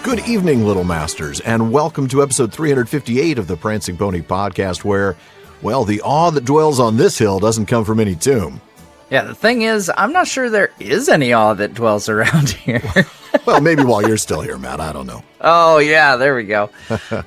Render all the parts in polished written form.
Good evening, Little Masters, and welcome to episode 358 of the Prancing Pony podcast where, well, the awe that dwells on this hill doesn't come from any tomb. Yeah, the thing is, I'm not sure there is any awe that dwells around here. Well, maybe while you're still here, Matt. I don't know. Oh, yeah, there we go.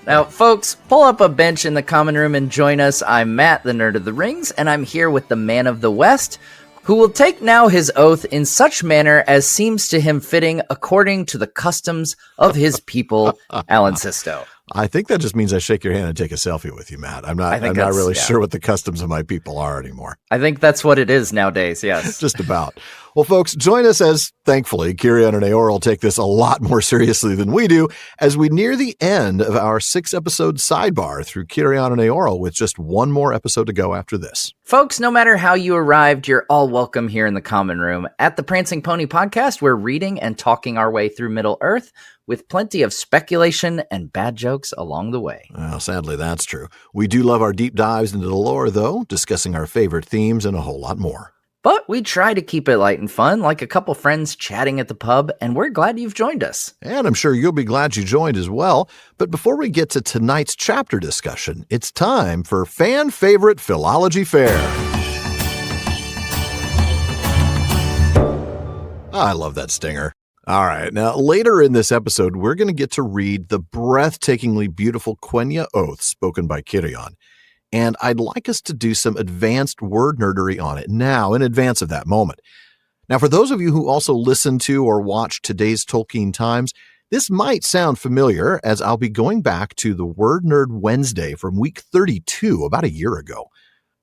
Now, folks, pull up a bench in the common room and join us. I'm Matt, the Nerd of the Rings, and I'm here with the Man of the West, who will take now his oath in such manner as seems to him fitting according to the customs of his people, Alan Sisto. I think that just means I shake your hand and take a selfie with you, Matt. I'm not really sure what the customs of my people are anymore. I think that's what it is nowadays, yes. Just about. Well, folks, join us as, thankfully, Cirion and Eorl take this a lot more seriously than we do as we near the end of our 6-episode sidebar through Cirion and Eorl with just one more episode to go after this. Folks, no matter how you arrived, you're all welcome here in the common room. At the Prancing Pony podcast, we're reading and talking our way through Middle-earth with plenty of speculation and bad jokes along the way. Well, sadly, that's true. We do love our deep dives into the lore, though, discussing our favorite themes and a whole lot more. But we try to keep it light and fun, like a couple friends chatting at the pub, and we're glad you've joined us. And I'm sure you'll be glad you joined as well. But before we get to tonight's chapter discussion, it's time for Fan Favorite Philology Fair. I love that stinger. All right, now later in this episode, we're going to get to read the breathtakingly beautiful Quenya oath spoken by Cirion. And I'd like us to do some advanced word nerdery on it now in advance of that moment. Now, for those of you who also listen to or watch today's Tolkien Times, this might sound familiar as I'll be going back to the Word Nerd Wednesday from week 32 about a year ago.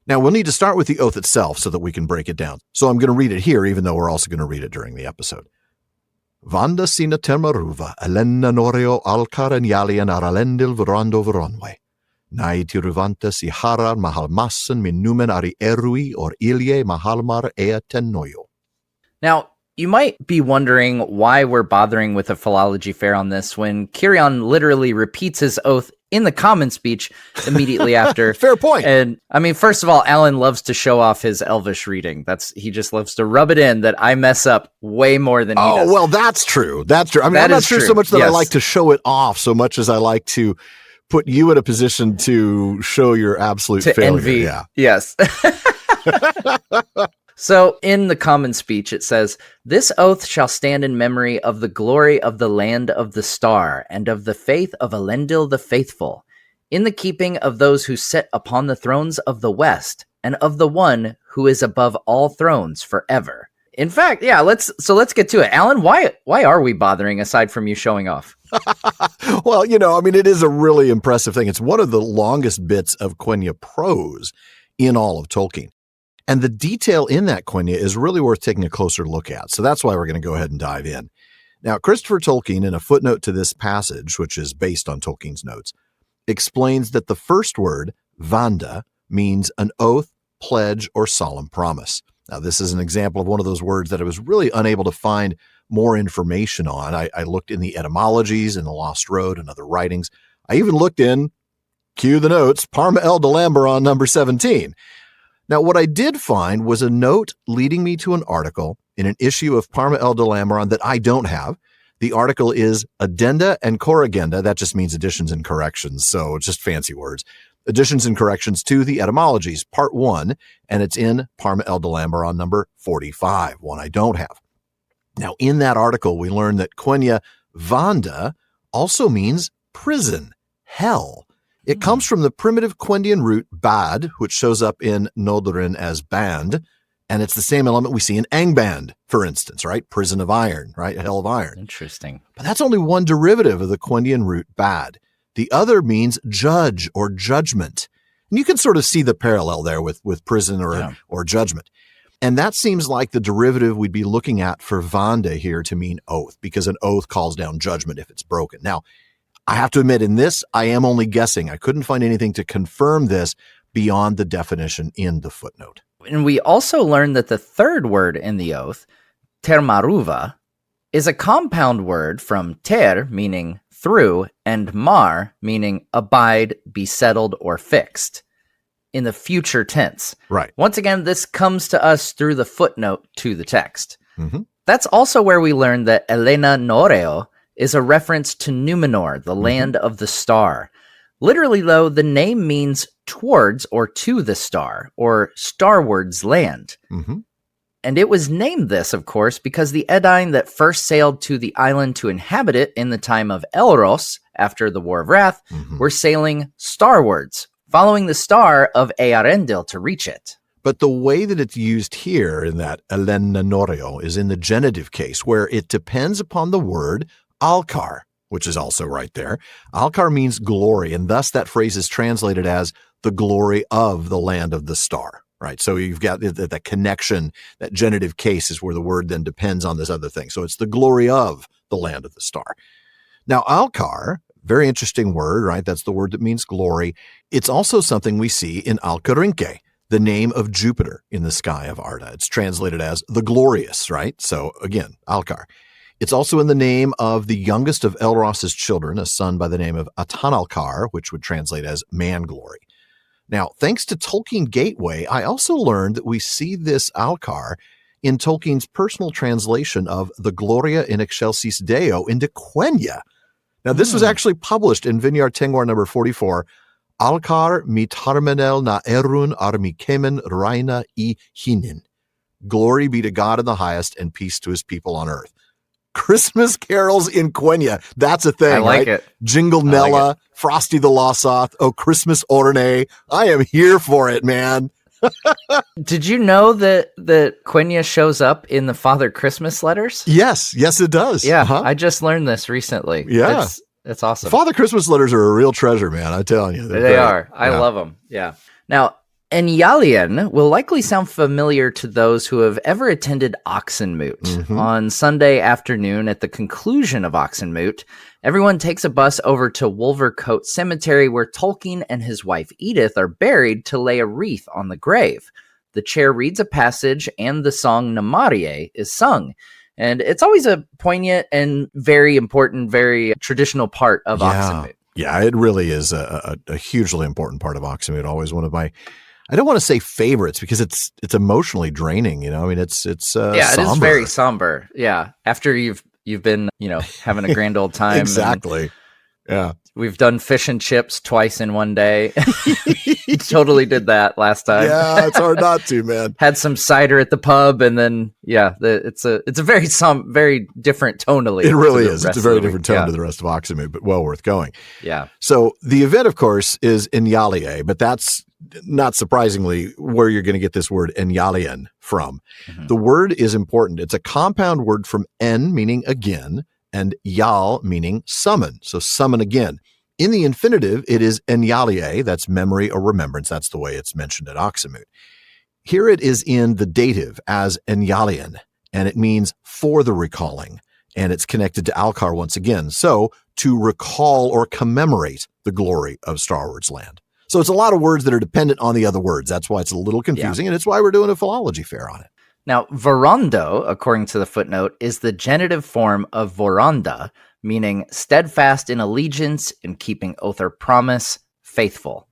Now, we'll need to start with the oath itself so that we can break it down. So I'm going to read it here, even though we're also going to read it during the episode. Vanda sina termaruva, alenna noreo alcaran yalian aralendil verando veronwe. Nai tiruvantes iharar mahalmassen minumen ari erui or ilie mahalmar eatenoyo. Now, you might be wondering why we're bothering with a philology fair on this when Cirion literally repeats his oath in the common speech immediately after. Fair point. And I mean, first of all, Alan loves to show off his Elvish reading. He just loves to rub it in that I mess up way more than he does. Oh, well, that's true. That's true. I mean, I'm not sure so much that I like to show it off so much as I like to put you in a position to show your absolute failure. Envy. Yeah. Yes. So in the common speech, it says, "This oath shall stand in memory of the glory of the land of the star and of the faith of Elendil the faithful, in the keeping of those who sit upon the thrones of the west and of the one who is above all thrones forever." In fact, yeah, let's get to it. Alan, why are we bothering aside from you showing off? Well, it is a really impressive thing. It's one of the longest bits of Quenya prose in all of Tolkien. And the detail in that Quenya is really worth taking a closer look at. So that's why we're going to go ahead and dive in. Now, Christopher Tolkien, in a footnote to this passage, which is based on Tolkien's notes, explains that the first word, vanda, means an oath, pledge, or solemn promise. Now, this is an example of one of those words that I was really unable to find more information on. I looked in the etymologies in the Lost Road and other writings. I even looked in, cue the notes, Parma El Delamberon number 17. Now, what I did find was a note leading me to an article in an issue of Parma El Delamberon that I don't have. The article is Addenda and Corrigenda. That just means additions and corrections, so it's just fancy words. Additions and corrections to the etymologies, part 1, and it's in Parma El Delamberon number 45, one I don't have. Now, in that article, we learn that Quenya Vanda also means prison, hell. It comes from the primitive Quendian root bad, which shows up in Noldorin as band, and it's the same element we see in Angband, for instance, right? Prison of iron, right? Hell of iron. Interesting. But that's only one derivative of the Quendian root bad. The other means judge or judgment. And you can sort of see the parallel there with prison or judgment. And that seems like the derivative we'd be looking at for Vanda here to mean oath, because an oath calls down judgment if it's broken. Now, I have to admit, in this, I am only guessing. I couldn't find anything to confirm this beyond the definition in the footnote. And we also learned that the third word in the oath, termaruva, is a compound word from ter, meaning through, and mar, meaning abide, be settled, or fixed, in the future tense. Right. Once again, this comes to us through the footnote to the text. Mm-hmm. That's also where we learned that Elena Noreo is a reference to Numenor, the land of the star. Literally, though, the name means towards or to the star, or starwards land. And it was named this, of course, because the Edain that first sailed to the island to inhabit it in the time of Elros, after the War of Wrath, were sailing starwards, following the star of Earendil to reach it. But the way that it's used here in that Elennanorio is in the genitive case, where it depends upon the word Alcar, which is also right there. Alcar means glory, and thus that phrase is translated as the glory of the land of the star, right? So you've got that connection, that genitive case is where the word then depends on this other thing. So it's the glory of the land of the star. Now, Alcar, very interesting word, right? That's the word that means glory. It's also something we see in Alcarinque, the name of Jupiter in the sky of Arda. It's translated as the glorious, right? So again, Alcar. It's also in the name of the youngest of Elros's children, a son by the name of Atanalcar, which would translate as man glory. Now, thanks to Tolkien Gateway, I also learned that we see this Alcar in Tolkien's personal translation of the Gloria in Excelsis Deo into Quenya. Now, this was actually published in Vineyard Tengwar number 44, Alcar mi tarmenel na erun armi kemen reina I hinin. Glory be to God in the highest and peace to his people on earth. Christmas carols in Quenya. That's a thing, I like right? it. Jingle Nella, Frosty the Lawsoth, Oh Christmas Orne. I am here for it, man. Did you know that Quenya shows up in the Father Christmas letters? Yes, it does. Yeah, I just learned this recently. Yeah. It's awesome. Father Christmas letters are a real treasure, man. I'm telling you. They are. I love them. Yeah. Now, Enyalian will likely sound familiar to those who have ever attended Oxenmoot. On Sunday afternoon, at the conclusion of Oxenmoot, everyone takes a bus over to Wolvercote Cemetery, where Tolkien and his wife Edith are buried, to lay a wreath on the grave. The chair reads a passage, and the song Namarie is sung. And it's always a poignant and very important, very traditional part of Oxenmoot. Yeah, it really is a hugely important part of Oxenmoot. Always one of my, I don't want to say favorites because it's emotionally draining. You know, I mean, it's somber. It is very somber. Yeah, after you've been having a grand old time. Exactly. Yeah, we've done fish and chips twice in one day. Totally did that last time. Yeah, it's hard not to, man. Had some cider at the pub, and then it's a very very different tonally. It really is. It's a very different tone to the rest of Oxenmoot, but well worth going. Yeah. So the event, of course, is Enyaliae, but that's not surprisingly where you're going to get this word Enyalian from. The word is important. It's a compound word from en, meaning again, and yal, meaning summon. So summon again. In the infinitive, it is Enyaliae. That's memory or remembrance. That's the way it's mentioned at Oxenmoot. Here it is in the dative as Enyalian, and it means for the recalling. And it's connected to Alcar once again. So to recall or commemorate the glory of Starward's land. So it's a lot of words that are dependent on the other words. That's why it's a little confusing, and it's why we're doing a philology fair on it. Now, Vorondo, according to the footnote, is the genitive form of Voronda, meaning steadfast in allegiance, in keeping oath or promise, faithful.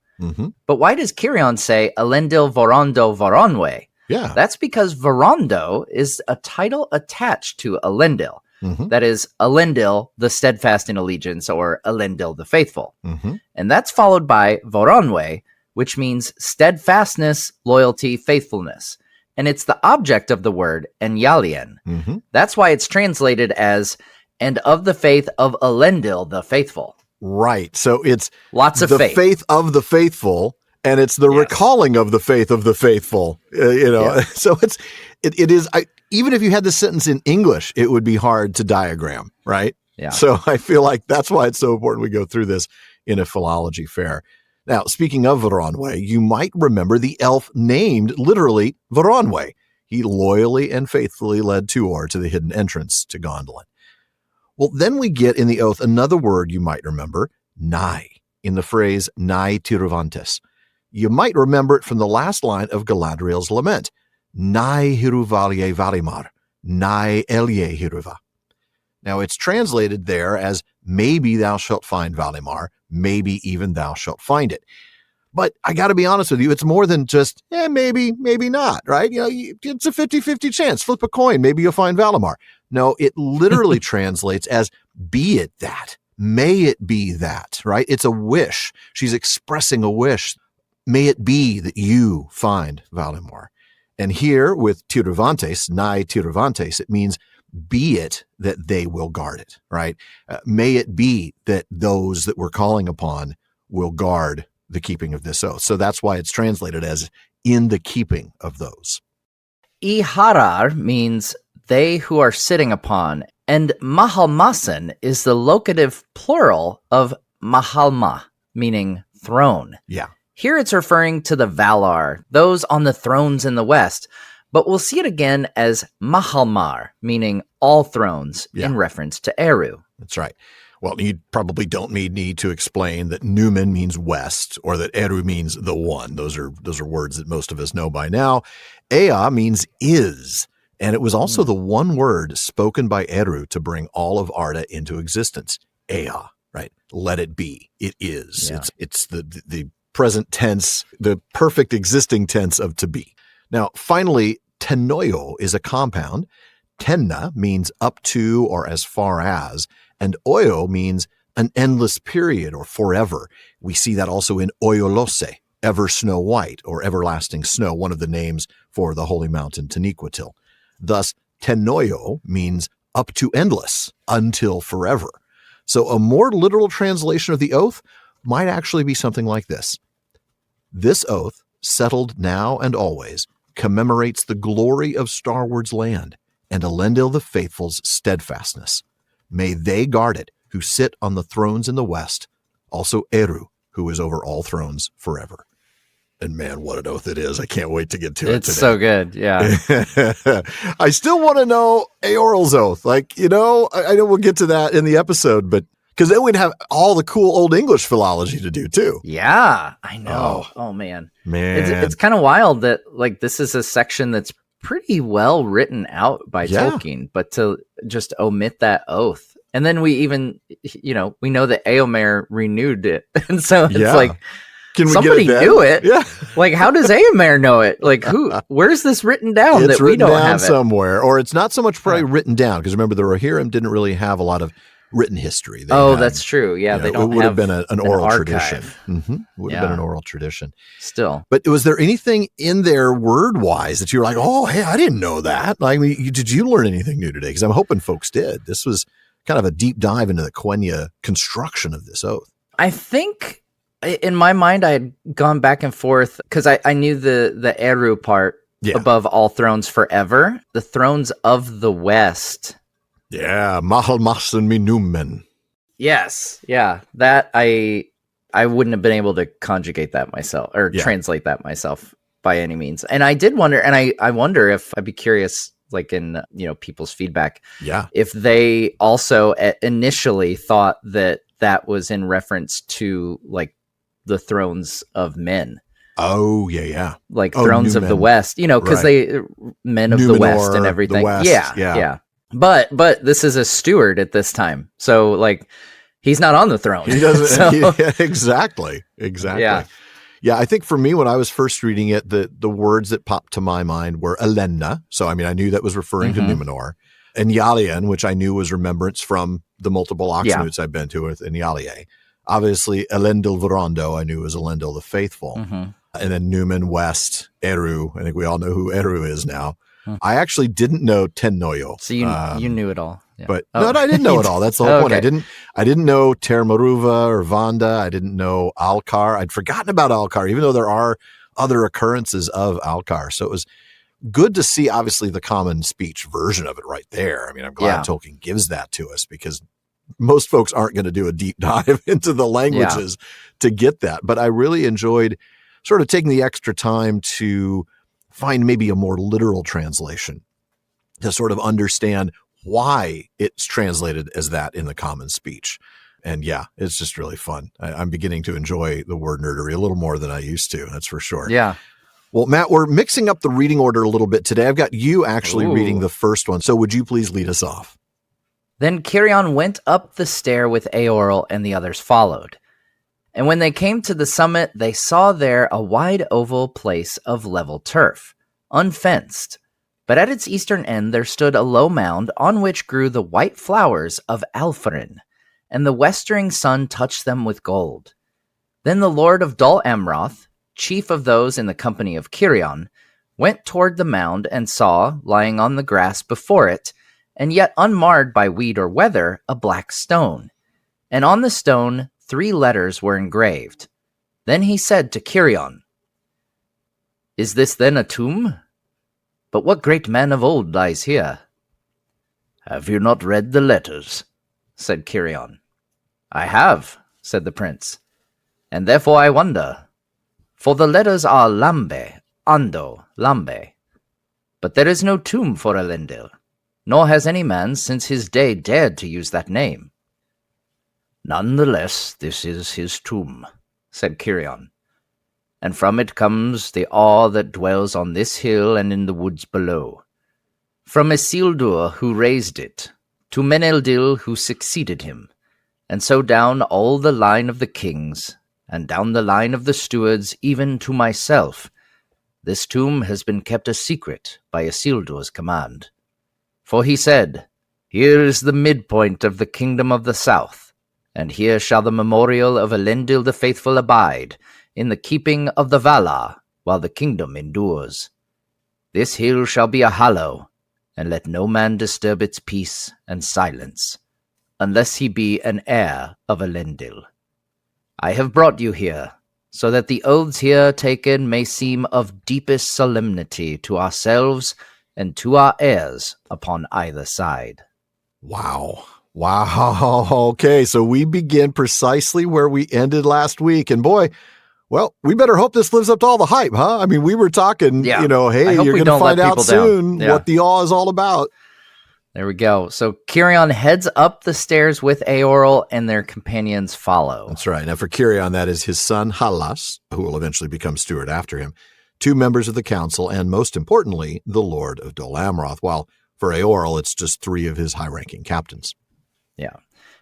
But why does Cirion say Elendil Vorondo Voronwe? Yeah. That's because Vorondo is a title attached to Elendil. That is Elendil, the steadfast in allegiance, or Elendil the faithful. And that's followed by Voronwe, which means steadfastness, loyalty, faithfulness. And it's the object of the word Enyalian. That's why it's translated as and of the faith of Elendil the faithful. Right. So it's lots of the faith of the faithful, and it's the recalling of the faith of the faithful. So it is. Even if you had the sentence in English, it would be hard to diagram, right? Yeah. So I feel like that's why it's so important we go through this in a philology fair. Now, speaking of Voronwe, you might remember the elf named literally Voronwe. He loyally and faithfully led Tuor to the hidden entrance to Gondolin. Well, then we get in the oath another word you might remember, nigh, in the phrase nigh Tiruvantes. You might remember it from the last line of Galadriel's lament, nigh Hiruvalye Valimar, nigh Elye Hiruva. Now, it's translated there as maybe thou shalt find Valimar, maybe even thou shalt find it. But I got to be honest with you, it's more than just, maybe, maybe not, right? It's a 50-50 chance. Flip a coin. Maybe you'll find Valimar. No, it literally translates as Be it that. May it be that, right? It's a wish. She's expressing a wish. May it be that you find Valinor. And here with Tirivantes, nigh Tirivantes, it means be it that they will guard it, right? May it be that those that we're calling upon will guard the keeping of this oath. So that's why it's translated as in the keeping of those. Iharar means they who are sitting upon, and Mahalmasan is the locative plural of Mahalma, meaning throne. Yeah. Here it's referring to the Valar, those on the thrones in the west, but we'll see it again as Mahalmar, meaning all thrones, in reference to Eru. That's right. Well, you probably don't need to explain that Numen means west or that Eru means the one. Those are words that most of us know by now. Ea means is, and it was also the one word spoken by Eru to bring all of Arda into existence. Ea, right? Let it be. It is. Yeah. It's the present tense, the perfect existing tense of to be. Now, finally, Tenoyo is a compound. Tenna means up to or as far as, and Oyo means an endless period or forever. We see that also in Oyolose, ever snow white or everlasting snow, one of the names for the holy mountain Taniquetil. Thus, Tenoyo means up to endless, until forever. So a more literal translation of the oath might actually be something like this. This oath, settled now and always, commemorates the glory of Starward's land and Elendil the Faithful's steadfastness. May they guard it who sit on the thrones in the west, also Eru, who is over all thrones forever. And man, what an oath it is. I can't wait to get to it today. It's so good, yeah. I still want to know Eorl's oath. Like, I know we'll get to that in the episode, but because then we'd have all the cool Old English philology to do too. Yeah, I know. Oh man. Man. It's kind of wild that like this is a section that's pretty well written out by Tolkien, but to just omit that oath. And then we even, we know that Éomer renewed it. And so it's like, somebody knew it. Yeah. Like, how does Éomer know it? Like, where's this written down that we don't have it? Somewhere. Or it's not so much probably written down, because remember, the Rohirrim didn't really have a lot of written history. That's true. Yeah, they don't have. It would have been an oral archive. tradition. Mm-hmm. Would have been an oral tradition. Still. But was there anything in there word-wise that you were like, oh, hey, I didn't know that? Like, did you learn anything new today? Because I'm hoping folks did. This was kind of a deep dive into the Quenya construction of this oath. I think in my mind, I had gone back and forth because I knew the Eru part above all thrones forever. The thrones of the West. Yeah, Mahalmasan Minumen. Yes, yeah. That I wouldn't have been able to conjugate that myself or translate that myself by any means. And I did wonder, and I wonder if I'd be curious, like in people's feedback, if they also initially thought that was in reference to like the thrones of men. Oh yeah. Like thrones of the West, because they men of Numenor, the West and everything. West, yeah. But this is a steward at this time, so like he's not on the throne. He doesn't. Exactly. Yeah. I think for me, when I was first reading it, the words that popped to my mind were Elenna. So I knew that was referring to Numenor, and Yalian, which I knew was remembrance from the multiple Oxnoots I've been to with in Yalie. Obviously, Elendil Verondo, I knew was Elendil the Faithful, and then Numen West, Eru. I think we all know who Eru is now. I actually didn't know Tenoyo. So you knew it all. Yeah. But no, I didn't know it all. That's the whole point. I didn't know Termaruva or Vanda. I didn't know Alcar. I'd forgotten about Alcar, even though there are other occurrences of Alcar. So it was good to see, obviously, the common speech version of it right there. I'm glad Tolkien gives that to us, because most folks aren't going to do a deep dive into the languages to get that. But I really enjoyed sort of taking the extra time to find maybe a more literal translation to sort of understand why it's translated as that in the common speech. And it's just really fun. I'm beginning to enjoy the word nerdery a little more than I used to. That's for sure. Yeah. Well, Matt, we're mixing up the reading order a little bit today. I've got you actually reading the first one. So would you please lead us off? Then Cirion went up the stair with Eorl, and the others followed. And when they came to the summit, they saw there a wide oval place of level turf, unfenced, But at its eastern end there stood a low mound on which grew the white flowers of Alpharin, and the westering sun touched them with gold. Then the Lord of Dol Amroth, chief of those in the company of Cirion, went toward the mound and saw, lying on the grass before it, and yet unmarred by weed or weather, a black stone. And on the stone 3 letters were engraved. Then he said to Cirion, "Is this then a tomb? But what great man of old lies here?" "Have you not read the letters?" said Cirion. "I have," said the prince, "and therefore I wonder. For the letters are Lambe, Ando, Lambe. But there is no tomb for Elendil, nor has any man since his day dared to use that name." "None the less, this is his tomb," said Cirion, "and from it comes the awe that dwells on this hill and in the woods below. From Isildur, who raised it, to Meneldil, who succeeded him, and so down all the line of the kings, and down the line of the stewards, even to myself, this tomb has been kept a secret by Isildur's command. For he said, 'Here is the midpoint of the kingdom of the south, and here shall the memorial of Elendil the faithful abide, in the keeping of the Valar, while the kingdom endures. This hill shall be a hallow, and let no man disturb its peace and silence, unless he be an heir of Elendil. I have brought you here, so that the oaths here taken may seem of deepest solemnity to ourselves and to our heirs upon either side.'" Wow. Okay, so we begin precisely where we ended last week. And boy, well, we better hope this lives up to all the hype, huh? I mean, we were talking, hey, you're going to find out soon what the awe is all about. There we go. So Cirion heads up the stairs with Eorl, and their companions follow. That's right. Now for Cirion, that is his son Halas, who will eventually become steward after him, 2 members of the council, and most importantly, the Lord of Dol Amroth, while for Eorl, it's just 3 of his high-ranking captains. Yeah.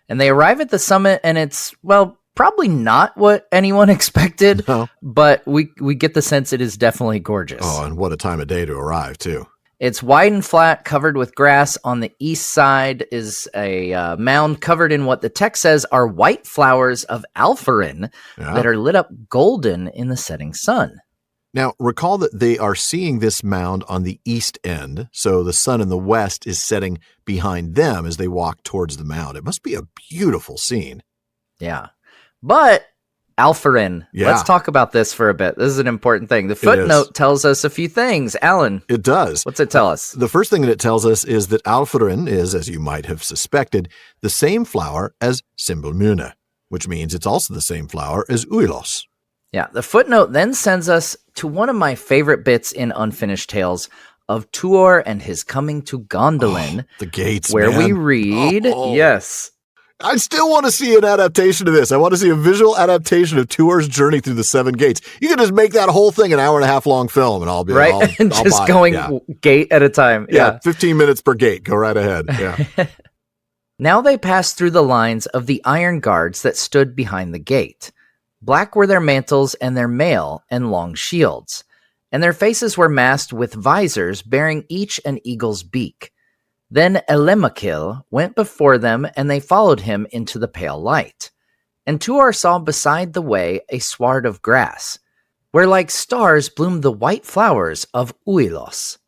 And they arrive at the summit, and it's, well, probably not what anyone expected, No. but we get the sense it is definitely gorgeous. Oh, and what a time of day to arrive, too. It's wide and flat, covered with grass. On the east side is a mound covered in what the text says are white flowers of Alpharin that are lit up golden in the setting sun. Now, recall that they are seeing this mound on the east end, so the sun in the west is setting behind them as they walk towards the mound. It must be a beautiful scene. Yeah. But Alpharin, let's talk about this for a bit. This is an important thing. The footnote tells us a few things. Alan. It does. What's it tell us? The first thing that it tells us is that Alpharin is, as you might have suspected, the same flower as Simbelmune, which means it's also the same flower as Uilos. Yeah, the footnote then sends us to one of my favorite bits in Unfinished Tales of Tuor and his coming to Gondolin. The gates, where man. we read, yes. I still want to see an adaptation of this. I want to see a visual adaptation of Tuor's journey through the 7 gates. You can just make that whole thing an 1.5 hour long film, and I'll be right. I'll just going gate at a time. Yeah, 15 minutes per gate. Go right ahead. Yeah. Now they passed through the lines of the iron guards that stood behind the gate. Black were their mantles and their mail and long shields, and their faces were masked with visors bearing each an eagle's beak. Then Elemakil went before them, and they followed him into the pale light. And Tuor saw beside the way a sward of grass, where like stars bloomed the white flowers of Uilos,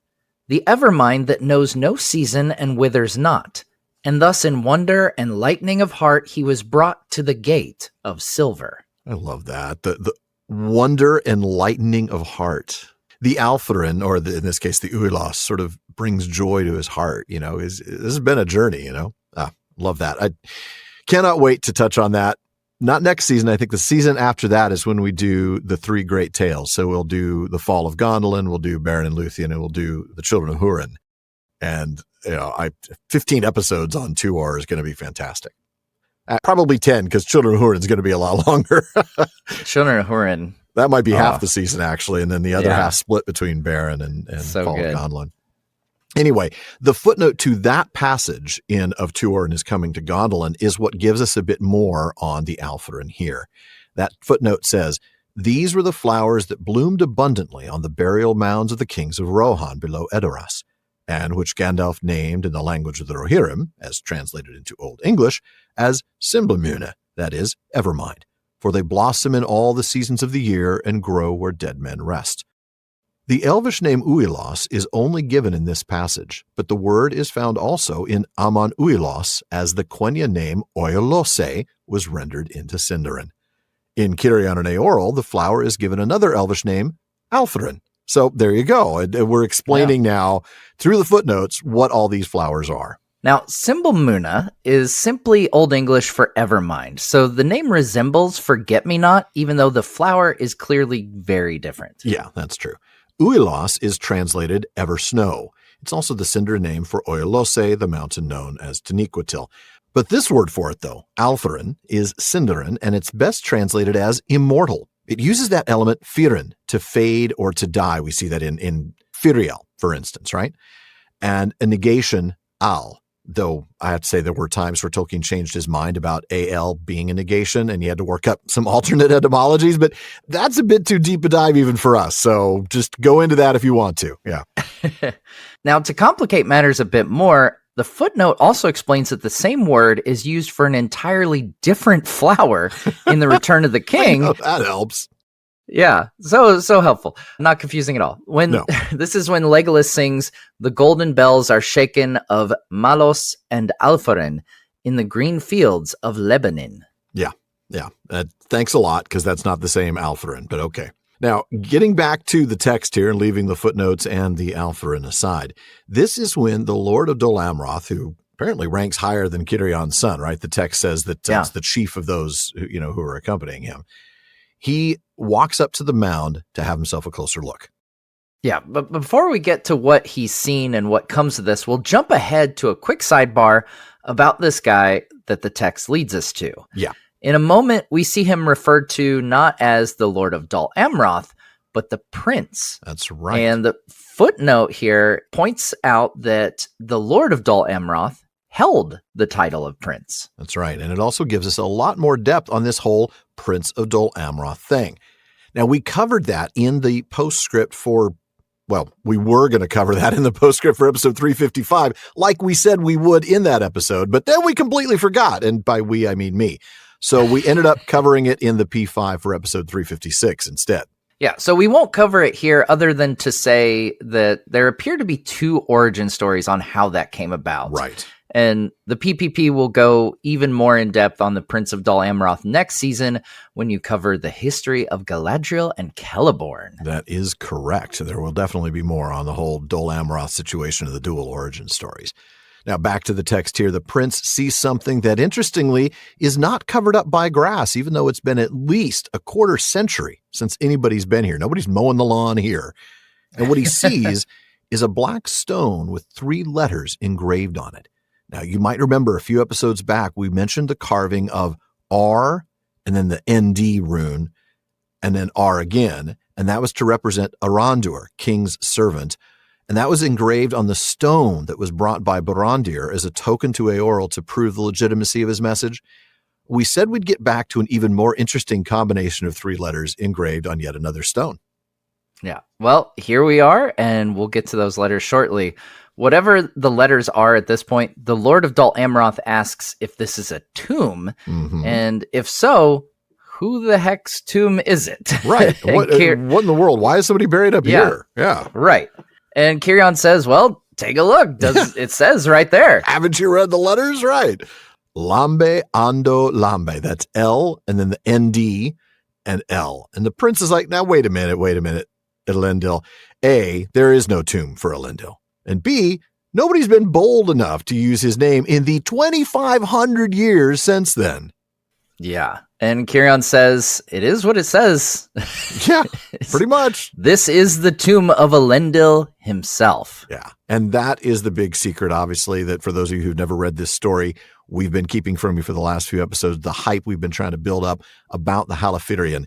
the evermind that knows no season and withers not. And thus in wonder and lightning of heart he was brought to the gate of silver. I love that. The wonder and lightening of heart. The Alpharin, or in this case, the Uilos, sort of brings joy to his heart. This has been a journey, Love that. I cannot wait to touch on that. Not next season. I think the season after that is when we do the 3 great tales. So we'll do the Fall of Gondolin, we'll do Beren and Luthien, and we'll do the Children of Húrin. And, 15 episodes on Tuor is going to be fantastic. Probably 10, because Children of Húrin is going to be a lot longer. Children of Húrin. That might be half the season, actually, and then the other half split between Beren and Fall of Gondolin. Anyway, the footnote to that passage of Tuor and his coming to Gondolin is what gives us a bit more on the Alpharin here. That footnote says, "These were the flowers that bloomed abundantly on the burial mounds of the kings of Rohan below Edoras. and which Gandalf named in the language of the Rohirrim, as translated into Old English, as Simblamuna, that is, Evermind, for they blossom in all the seasons of the year and grow where dead men rest. The Elvish name Uilos is only given in this passage, but the word is found also in Amon Uilos, as the Quenya name Oilose was rendered into Sindarin. In Cirion Eorl, the flower is given another Elvish name, Altherin. So there you go. We're explaining now through the footnotes what all these flowers are. Now, Simblamuna is simply Old English for Evermind, so the name resembles Forget-Me-Not, even though the flower is clearly very different. Yeah, that's true. Uilos is translated Ever Snow. It's also the Sindar name for Oilose, the mountain known as Taniquetil. But this word for it, though, Altherin, is Sindarin, and it's best translated as immortal. It uses that element, firin, to fade or to die. We see that in Firiel, for instance, right? And a negation, al, though I have to say there were times where Tolkien changed his mind about al being a negation, and he had to work up some alternate etymologies, but that's a bit too deep a dive even for us. So just go into that if you want to. Yeah. Now, to complicate matters a bit more, the footnote also explains that the same word is used for an entirely different flower in The Return of the King. That helps. Yeah, so helpful. Not confusing at all. This is when Legolas sings, "The golden bells are shaken of Malos and Alforen in the green fields of Lebanon." Yeah. Thanks a lot, because that's not the same Alforen, but okay. Now, getting back to the text here and leaving the footnotes and the Alforen aside, this is when the Lord of Dol Amroth, who apparently ranks higher than Cirion's son, right? The text says that it's the chief of those who are accompanying him. He walks up to the mound to have himself a closer look. Yeah, but before we get to what he's seen and what comes of this, we'll jump ahead to a quick sidebar about this guy that the text leads us to. Yeah. In a moment, we see him referred to not as the Lord of Dol Amroth, but the Prince. That's right. And the footnote here points out that the Lord of Dol Amroth held the title of Prince. That's right. And it also gives us a lot more depth on this whole Prince of Dol Amroth thing. Now, we covered that in the postscript we were going to cover that in the postscript for episode 355, like we said we would in that episode, but then we completely forgot. And by we, I mean me. So we ended up covering it in the P5 for episode 356 instead. Yeah, so we won't cover it here other than to say that there appear to be two origin stories on how that came about. Right. And the PPP will go even more in depth on the Prince of Dol Amroth next season when you cover the history of Galadriel and Celeborn. That is correct. There will definitely be more on the whole Dol Amroth situation of the dual origin stories. Now, back to the text here. The prince sees something that, interestingly, is not covered up by grass, even though it's been at least a quarter century since anybody's been here. Nobody's mowing the lawn here. And what he sees is a black stone with 3 letters engraved on it. Now, you might remember a few episodes back, we mentioned the carving of R and then the ND rune and then R again. And that was to represent Arondir, king's servant. And that was engraved on the stone that was brought by Borondir as a token to Eorl to prove the legitimacy of his message. We said we'd get back to an even more interesting combination of 3 letters engraved on yet another stone. Yeah, well, here we are, and we'll get to those letters shortly. Whatever the letters are at this point, the Lord of Dol Amroth asks if this is a tomb, and if so, who the heck's tomb is it? Right. What in the world? Why is somebody buried up here? Yeah. Right. And Cirion says, well, take a look. It says right there. Haven't you read the letters? Right. Lambe Ando Lambe. That's L and then the ND and L. And the prince is like, now, wait a minute, Elendil. A, there is no tomb for Elendil. And B, nobody's been bold enough to use his name in the 2,500 years since then. Yeah. And Cirion says, it is what it says. Yeah, pretty much. This is the tomb of Elendil himself. Yeah. And that is the big secret, obviously, that for those of you who've never read this story, we've been keeping from you for the last few episodes, the hype we've been trying to build up about the Halafirion.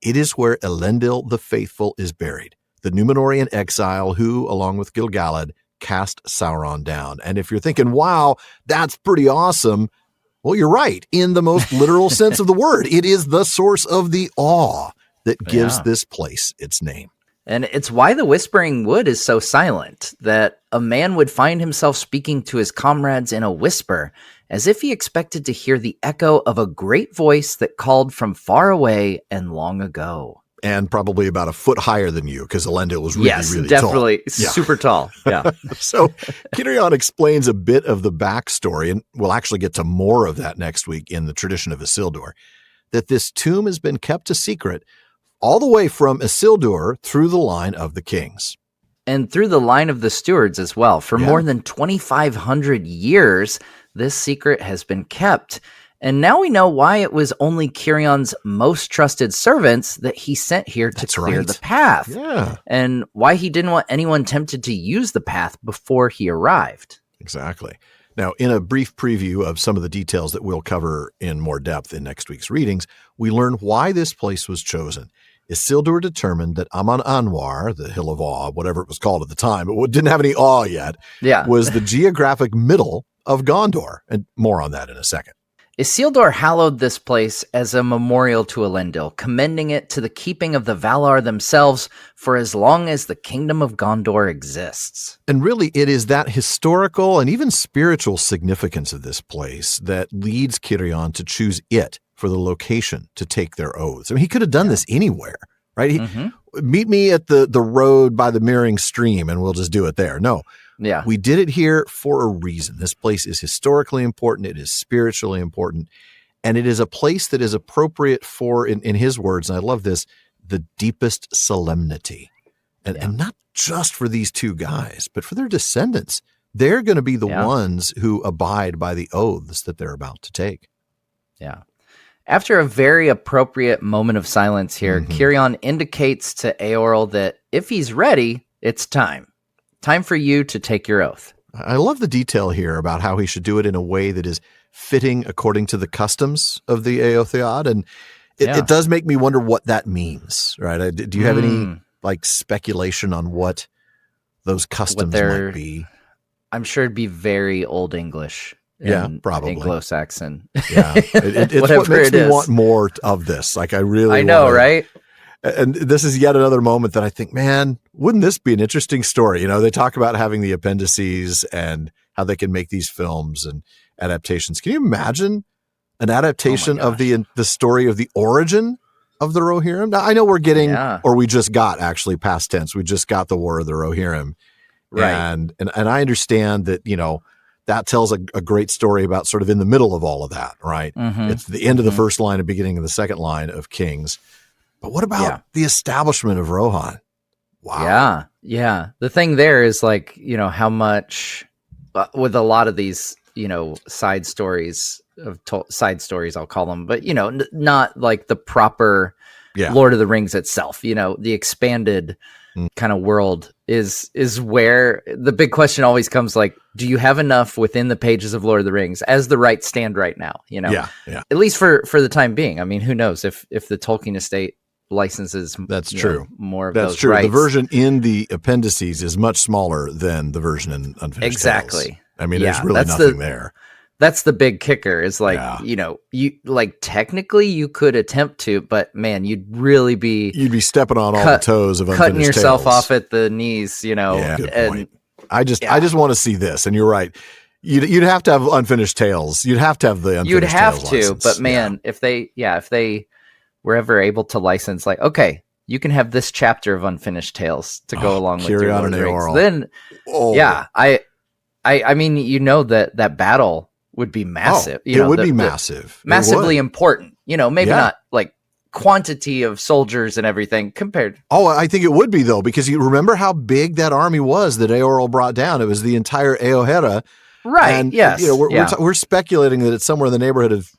It is where Elendil the Faithful is buried, the Númenorian exile who, along with Gil-galad, cast Sauron down. And if you're thinking, wow, that's pretty awesome, well, you're right. In the most literal sense of the word, it is the source of the awe that gives this place its name. And it's why the Whispering Wood is so silent, that a man would find himself speaking to his comrades in a whisper, as if he expected to hear the echo of a great voice that called from far away and long ago. And probably about a foot higher than you, because Elendil was really, really definitely tall. super tall. Yeah. So Cirion explains a bit of the backstory, and we'll actually get to more of that next week in the tradition of Isildur, that this tomb has been kept a secret all the way from Isildur through the line of the kings. And through the line of the stewards as well. For more than 2,500 years, this secret has been kept. And now we know why it was only Cirion's most trusted servants that he sent here to clear the path. Yeah. And why he didn't want anyone tempted to use the path before he arrived. Exactly. Now, in a brief preview of some of the details that we'll cover in more depth in next week's readings, we learn why this place was chosen. Isildur determined that Amon Anwar, the Hill of Awe, whatever it was called at the time, but didn't have any awe yet, was the geographic middle of Gondor. And more on that in a second. Isildur hallowed this place as a memorial to Elendil, commending it to the keeping of the Valar themselves for as long as the kingdom of Gondor exists. And really, it is that historical and even spiritual significance of this place that leads Cirion to choose it for the location to take their oaths. I mean, he could have done this anywhere, right? Meet me at the road by the mirroring stream and we'll just do it there. No. Yeah. We did it here for a reason. This place is historically important. It is spiritually important. And it is a place that is appropriate for, in his words, and I love this, the deepest solemnity. And not just for these two guys, but for their descendants. They're going to be the ones who abide by the oaths that they're about to take. Yeah. After a very appropriate moment of silence here, Cirion indicates to Eorl that if he's ready, it's time. Time for you to take your oath. I love the detail here about how he should do it in a way that is fitting according to the customs of the Éothéod. And it does make me wonder what that means, right? Do you have any speculation on what those customs might be? I'm sure it'd be very Old English. Probably Anglo-Saxon. Yeah, it's what makes me want more of this. Like I know, right? And this is yet another moment that I think, man, wouldn't this be an interesting story? You know, they talk about having the appendices and how they can make these films and adaptations. Can you imagine an adaptation of the story of the origin of the Rohirrim? Now, I know we're getting, or we just got actually past tense. We just got the War of the Rohirrim. Right. And I understand that, you know, that tells a great story about sort of in the middle of all of that, right? It's the end of the first line and beginning of the second line of Kings. But what about the establishment of Rohan? Wow. Yeah. The thing there is like, you know, how much with a lot of these, you know, side stories, I'll call them, but, you know, not like the proper Lord of the Rings itself, you know, the expanded kind of world is where the big question always comes, like, do you have enough within the pages of Lord of the Rings as the rights stand right now, you know? At least for the time being. I mean, who knows if the Tolkien estate licenses more of those rights. The version in the appendices is much smaller than the version in Unfinished Tales. I mean, there's really nothing there. That's the big kicker is like, you know, you like technically you could attempt to, but man, you'd be stepping on all the toes of Unfinished Tales. Cutting yourself off at the knees, you know. Yeah, good point. I just want to see this. And you're right. You'd have to have Unfinished Tales. You'd have to have the Unfinished Tales license. But man, if they were ever able to license, like, okay, you can have this chapter of Unfinished Tales to go along with your Lord of the Rings. Then, I mean, you know that battle would be massive. It would be massive. Massively important. You know, maybe not like quantity of soldiers and everything compared. Oh, I think it would be, though, because you remember how big that army was that Eorl brought down. It was the entire Éohéra. Right, and, you know, we're speculating that it's somewhere in the neighborhood of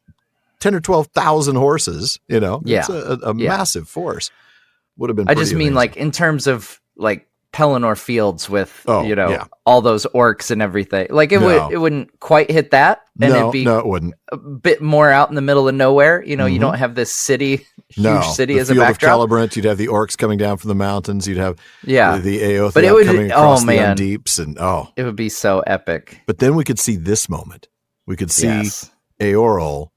10 or 12,000 horses, you know. It's a massive force. Would have been I just mean amazing. Like in terms of like Pelennor Fields with all those orcs and everything. Like it wouldn't quite hit that, and it'd be it wouldn't. A bit more out in the middle of nowhere. You know, you don't have this huge city as a backdrop. The field of Celebrant, you'd have the orcs coming down from the mountains. You'd have the Éothéod coming across the Undeeps, and it would be so epic. But then we could see this moment. We could see Eorl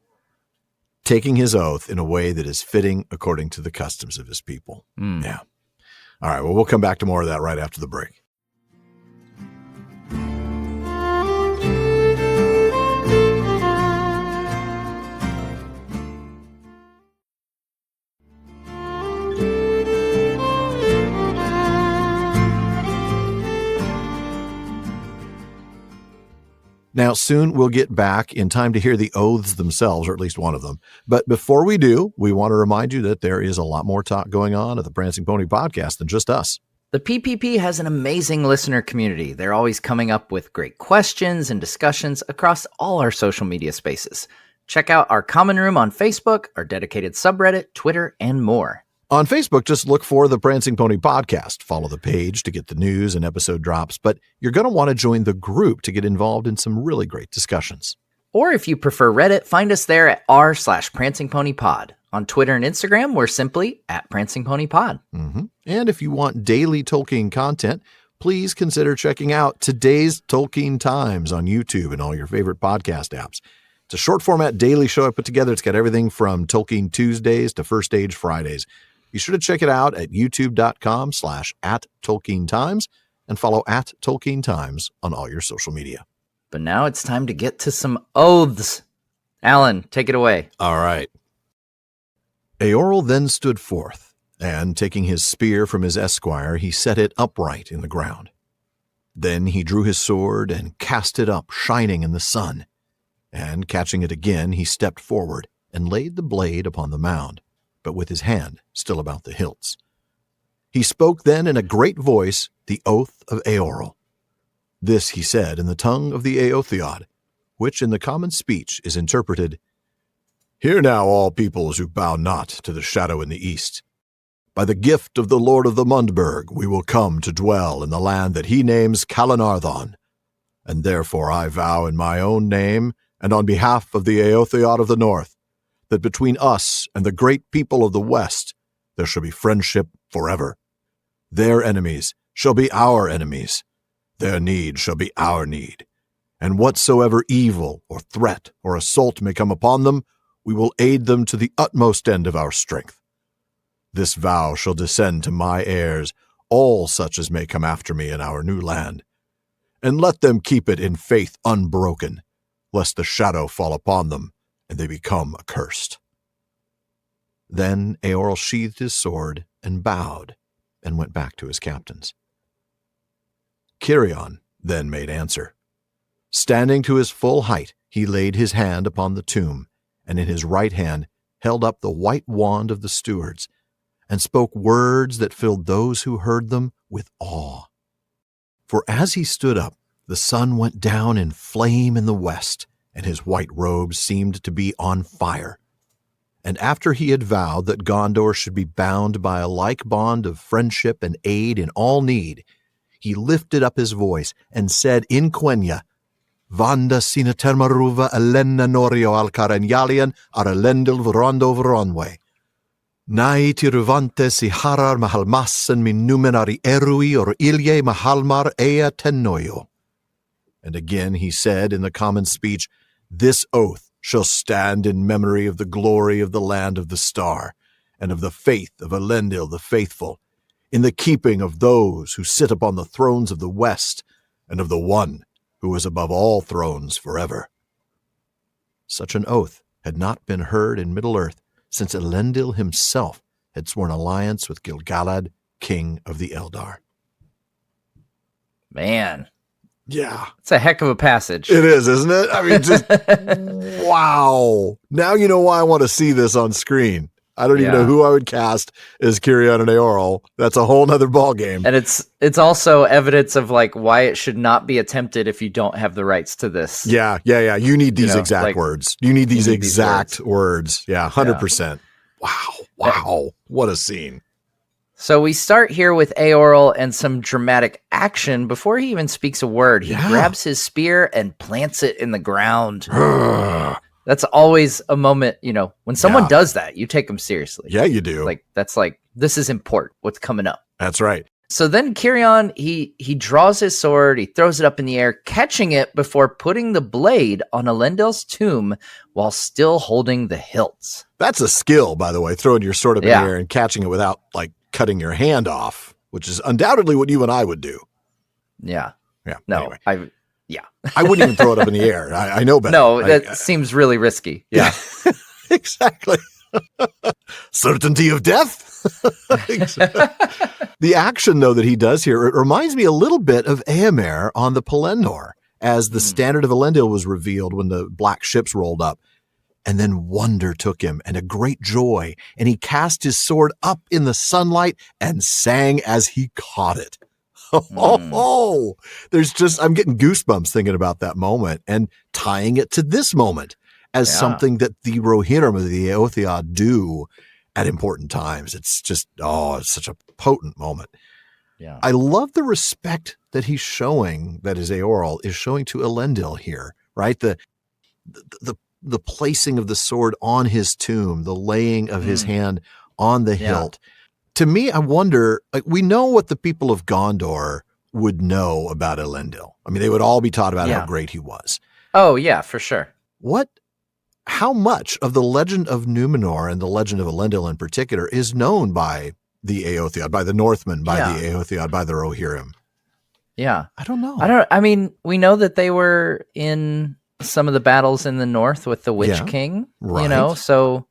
taking his oath in a way that is fitting according to the customs of his people. Yeah. All right, well, we'll come back to more of that right after the break. Now, soon we'll get back in time to hear the oaths themselves, or at least one of them. But before we do, we want to remind you that there is a lot more talk going on at the Prancing Pony podcast than just us. The PPP has an amazing listener community. They're always coming up with great questions and discussions across all our social media spaces. Check out our common room on Facebook, our dedicated subreddit, Twitter, and more. On Facebook, just look for the Prancing Pony podcast. Follow the page to get the news and episode drops, but you're going to want to join the group to get involved in some really great discussions. Or if you prefer Reddit, find us there at r/PrancingPonyPod. On Twitter and Instagram, we're simply at PrancingPonyPod. Mm-hmm. And if you want daily Tolkien content, please consider checking out Today's Tolkien Times on YouTube and all your favorite podcast apps. It's a short format daily show I put together. It's got everything from Tolkien Tuesdays to First Stage Fridays. Be sure to check it out at youtube.com/@TolkienTimes and follow @TolkienTimes on all your social media. But now it's time to get to some oaths. Alan, take it away. All right. Eorl then stood forth, and taking his spear from his esquire, he set it upright in the ground. Then he drew his sword and cast it up, shining in the sun. And catching it again, he stepped forward and laid the blade upon the mound, but with his hand still about the hilts. He spoke then in a great voice the oath of Eorl. This he said in the tongue of the Éothéod, which in the common speech is interpreted, "Hear now, all peoples who bow not to the shadow in the east. By the gift of the Lord of the Mundberg we will come to dwell in the land that he names Calanarthon. And therefore I vow in my own name and on behalf of the Éothéod of the north, that between us and the great people of the west there shall be friendship forever. Their enemies shall be our enemies. Their need shall be our need. And whatsoever evil or threat or assault may come upon them, we will aid them to the utmost end of our strength. This vow shall descend to my heirs, all such as may come after me in our new land. And let them keep it in faith unbroken, lest the shadow fall upon them, and they become accursed." Then Eorl sheathed his sword and bowed, and went back to his captains. Cirion then made answer. Standing to his full height, he laid his hand upon the tomb, and in his right hand held up the white wand of the stewards, and spoke words that filled those who heard them with awe. For as he stood up, the sun went down in flame in the west, and his white robes seemed to be on fire. And after he had vowed that Gondor should be bound by a like bond of friendship and aid in all need, he lifted up his voice and said in Quenya, "Vanda sina termaruva alenna norio alcarenyalian aralendil vrondo vronwe. Nai tiruvante si harar mahalmassen min numenari erui or ilye mahalmar ea tennoyo." And again he said in the common speech, "This oath shall stand in memory of the glory of the land of the star, and of the faith of Elendil the faithful, in the keeping of those who sit upon the thrones of the west, and of the one who is above all thrones forever." Such an oath had not been heard in Middle-earth since Elendil himself had sworn alliance with Gil-galad, king of the Eldar. Man. Yeah. It's a heck of a passage. It is, isn't it? I mean, just, wow. Now you know why I want to see this on screen. I don't even know who I would cast as Cirion and Eorl. That's a whole nother ballgame. And it's also evidence of like why it should not be attempted if you don't have the rights to this. Yeah. You need these exact words. You need these exact words. Yeah, 100%. Wow. What a scene. So we start here with Eorl and some dramatic action. Before he even speaks a word, he grabs his spear and plants it in the ground. That's always a moment, when someone does that, you take them seriously. Yeah, you do. This is important. What's coming up? That's right. So then Cirion, he draws his sword, he throws it up in the air, catching it before putting the blade on Elendil's tomb while still holding the hilts. That's a skill, by the way, throwing your sword up in the air and catching it without, cutting your hand off. which is undoubtedly what you and I would do. Yeah. Yeah. No, anyway. I wouldn't even throw it up in the air. I know better. No, that seems really risky. Yeah. Exactly. Certainty of death. The action, though, that he does here, it reminds me a little bit of Éomer on the Pelennor, as the standard of Elendil was revealed when the black ships rolled up. And then wonder took him and a great joy, and he cast his sword up in the sunlight and sang as he caught it. There's just, I'm getting goosebumps thinking about that moment and tying it to this moment as something that the Rohirrim of the Éothéod do at important times. It's just, it's such a potent moment. Yeah. I love the respect that he's showing, that is Eorl is showing to Elendil here, right? The placing of the sword on his tomb, the laying of his hand on the hilt. To me, I wonder, like, we know what the people of Gondor would know about Elendil. I mean, they would all be taught about how great he was. Oh, yeah, for sure. How much of the legend of Númenor and the legend of Elendil in particular is known by the Éothéod, by the Northmen, by the Éothéod, by the Rohirrim? Yeah. I don't know. I mean, we know that they were in some of the battles in the north with the Witch King, so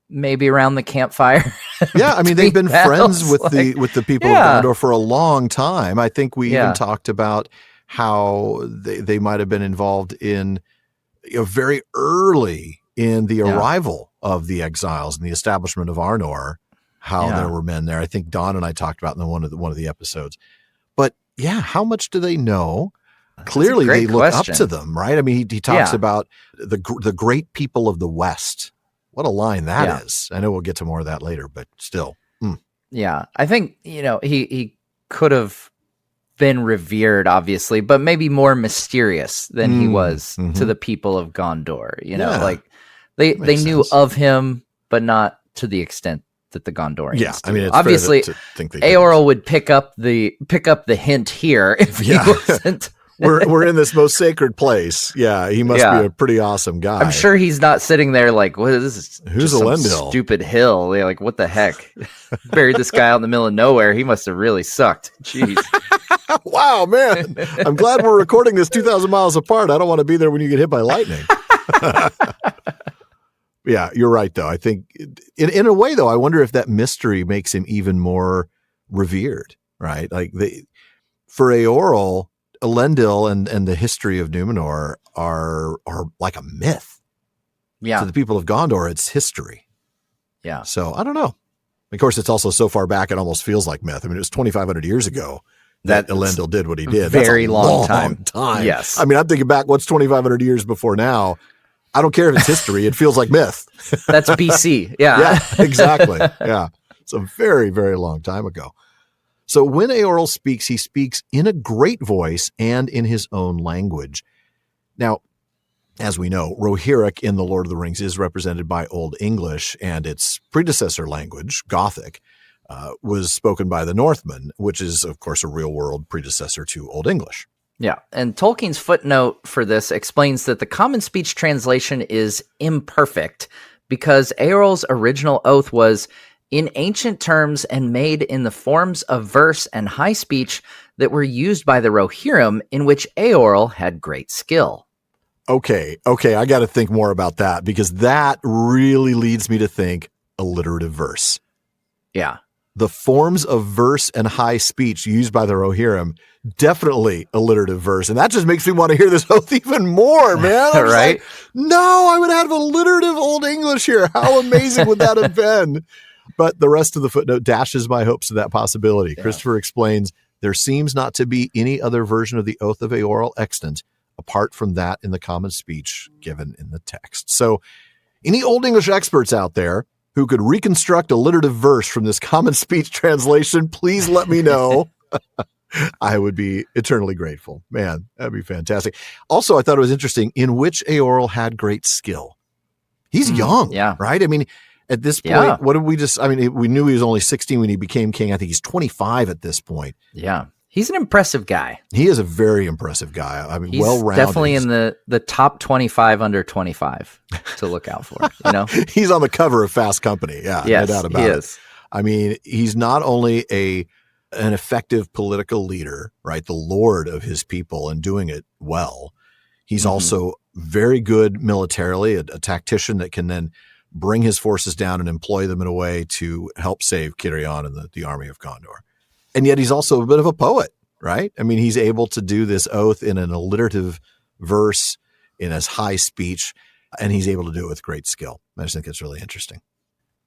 maybe around the campfire. Yeah, I mean, they've been friends with the people of Gondor for a long time. I think we even talked about how they might have been involved in very early in the arrival of the exiles and the establishment of Arnor, how there were men there. I think Don and I talked about in one of the episodes. But how much do they know? Clearly, they look up to them, right? I mean, he talks about the great people of the West. What a line that is. I know we'll get to more of that later, but still. Yeah, I think, he could have been revered, obviously, but maybe more mysterious than he was to the people of Gondor. Like they knew of him, but not to the extent that the Gondorians. Yeah, I mean, it's obviously fair to think Eorl would pick up the hint here if he wasn't. We're in this most sacred place. Yeah, he must be a pretty awesome guy. I'm sure he's not sitting there like, what is this? Who's Elendil? Stupid hill. They're like, what the heck? Buried this guy out in the middle of nowhere. He must have really sucked. Jeez. Wow, man. I'm glad we're recording this 2,000 miles apart. I don't want to be there when you get hit by lightning. Yeah, you're right, though. I think in a way, though, I wonder if that mystery makes him even more revered, right? Like for Eorl, Elendil and the history of Númenor are like a myth. Yeah. To the people of Gondor, it's history. Yeah. So I don't know. Of course, it's also so far back, it almost feels like myth. I mean, it was 2,500 years ago that Elendil did what he did. Very That's a long time. Yes. I mean, I'm thinking back, what's 2,500 years before now? I don't care if it's history. It feels like myth. That's BC. Yeah. Yeah, exactly. Yeah. It's a very, very long time ago. So when Eorl speaks, he speaks in a great voice and in his own language. Now, as we know, Rohirric in The Lord of the Rings is represented by Old English, and its predecessor language, Gothic, was spoken by the Northmen, which is, of course, a real-world predecessor to Old English. Yeah, and Tolkien's footnote for this explains that the common speech translation is imperfect because Eorl's original oath was in ancient terms and made in the forms of verse and high speech that were used by the Rohirrim, in which Eorl had great skill. Okay, I got to think more about that, because that really leads me to think alliterative verse. Yeah. The forms of verse and high speech used by the Rohirrim, definitely alliterative verse. And that just makes me want to hear this oath even more, man. Right? Like, no, I would have alliterative Old English here. How amazing would that have been? But the rest of the footnote dashes my hopes of that possibility. Yeah. Christopher explains, there seems not to be any other version of the Oath of Eorl extant, apart from that in the common speech given in the text. So any Old English experts out there who could reconstruct alliterative verse from this common speech translation, please let me know. I would be eternally grateful. Man, that'd be fantastic. Also, I thought it was interesting in which Eorl had great skill. He's young, right? I mean, at this point, what did we just, I mean, we knew he was only 16 when he became king. I think he's 25 at this point. Yeah. He's an impressive guy. He is a very impressive guy. I mean, he's well-rounded. Definitely in the top 25 under 25 to look out for, you know? He's on the cover of Fast Company. Yeah, yes, no doubt about it. I mean, he's not only a an effective political leader, right? The lord of his people and doing it well. He's also very good militarily, a tactician that can then bring his forces down and employ them in a way to help save Cirion and the army of Gondor. And yet he's also a bit of a poet, right? I mean, he's able to do this oath in an alliterative verse, in his high speech, and he's able to do it with great skill. I just think it's really interesting.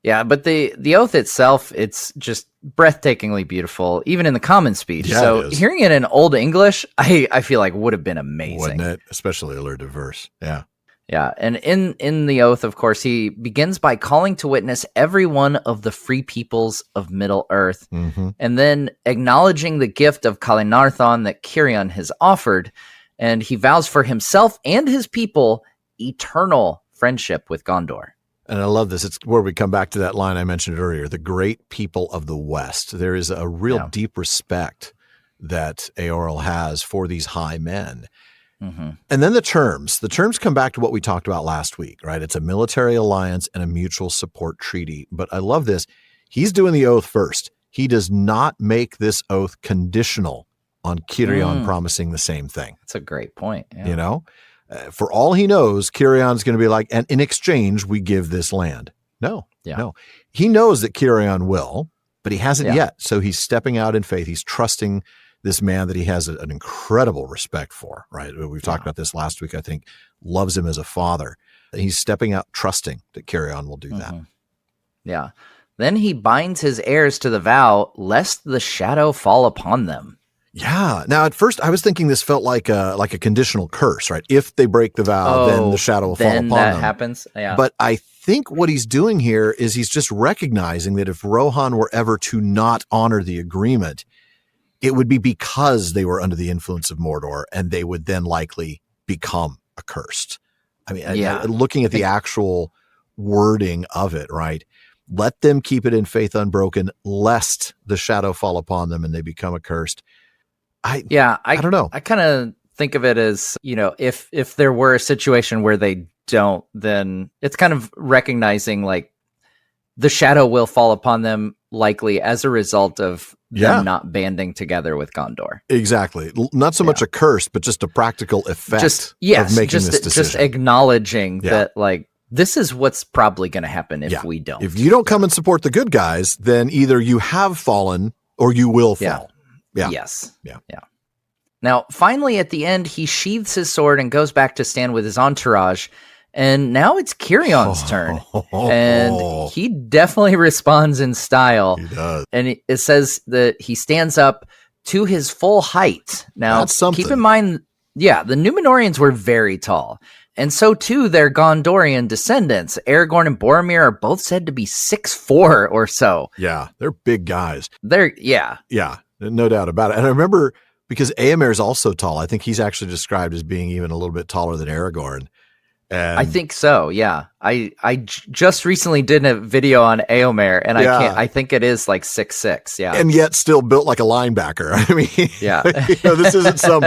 Yeah, but the oath itself, it's just breathtakingly beautiful, even in the common speech. Yeah, so it is. hearing it in Old English, I feel like would have been amazing. Wouldn't it? Especially alliterative verse. Yeah. Yeah, and in the oath, of course, he begins by calling to witness every one of the free peoples of Middle-earth, and then acknowledging the gift of Calenarthon that Cirion has offered, and he vows for himself and his people eternal friendship with Gondor. And I love this. It's where we come back to that line I mentioned earlier, the great people of the West. There is a real deep respect that Eorl has for these high men. And then the terms come back to what we talked about last week, right? It's a military alliance and a mutual support treaty. But I love this. He's doing the oath first. He does not make this oath conditional on Cirion promising the same thing. That's a great point. Yeah. You know, for all he knows, Cirion's going to be like, and in exchange, we give this land. No. He knows that Cirion will, but he hasn't yet. So he's stepping out in faith. He's trusting this man that he has an incredible respect for, right? We've talked about this last week, I think, loves him as a father. He's stepping out, trusting that Cirion will do that. Yeah. Then he binds his heirs to the vow, lest the shadow fall upon them. Yeah. Now, at first, I was thinking this felt like a conditional curse, right? If they break the vow, then the shadow will fall upon them. Then that happens. Yeah. But I think what he's doing here is he's just recognizing that if Rohan were ever to not honor the agreement, it would be because they were under the influence of Mordor, and they would then likely become accursed. I mean, looking at the actual wording of it, right? Let them keep it in faith unbroken, lest the shadow fall upon them and they become accursed. I don't know. I kind of think of it as, if there were a situation where they don't, then it's kind of recognizing like the shadow will fall upon them likely as a result of them not banding together with Gondor. Exactly. Not so much a curse, but just a practical effect of making this decision. Just acknowledging that like, this is what's probably going to happen if we don't. If you don't come and support the good guys, then either you have fallen or you will fall. Yeah. Yes. Yeah. Now, finally, at the end, he sheathes his sword and goes back to stand with his entourage. And now it's Cirion's turn. And he definitely responds in style. He does. And it says that he stands up to his full height. Now, keep in mind, the Númenóreans were very tall. And so, too, their Gondorian descendants, Aragorn and Boromir, are both said to be 6'4" or so. Yeah, they're big guys. Yeah, no doubt about it. And I remember, because Éomer is also tall, I think he's actually described as being even a little bit taller than Aragorn. And I think so. Yeah. I just recently did a video on Éomer, and I think it is like 6'6". Yeah. And yet still built like a linebacker. I mean, this isn't some,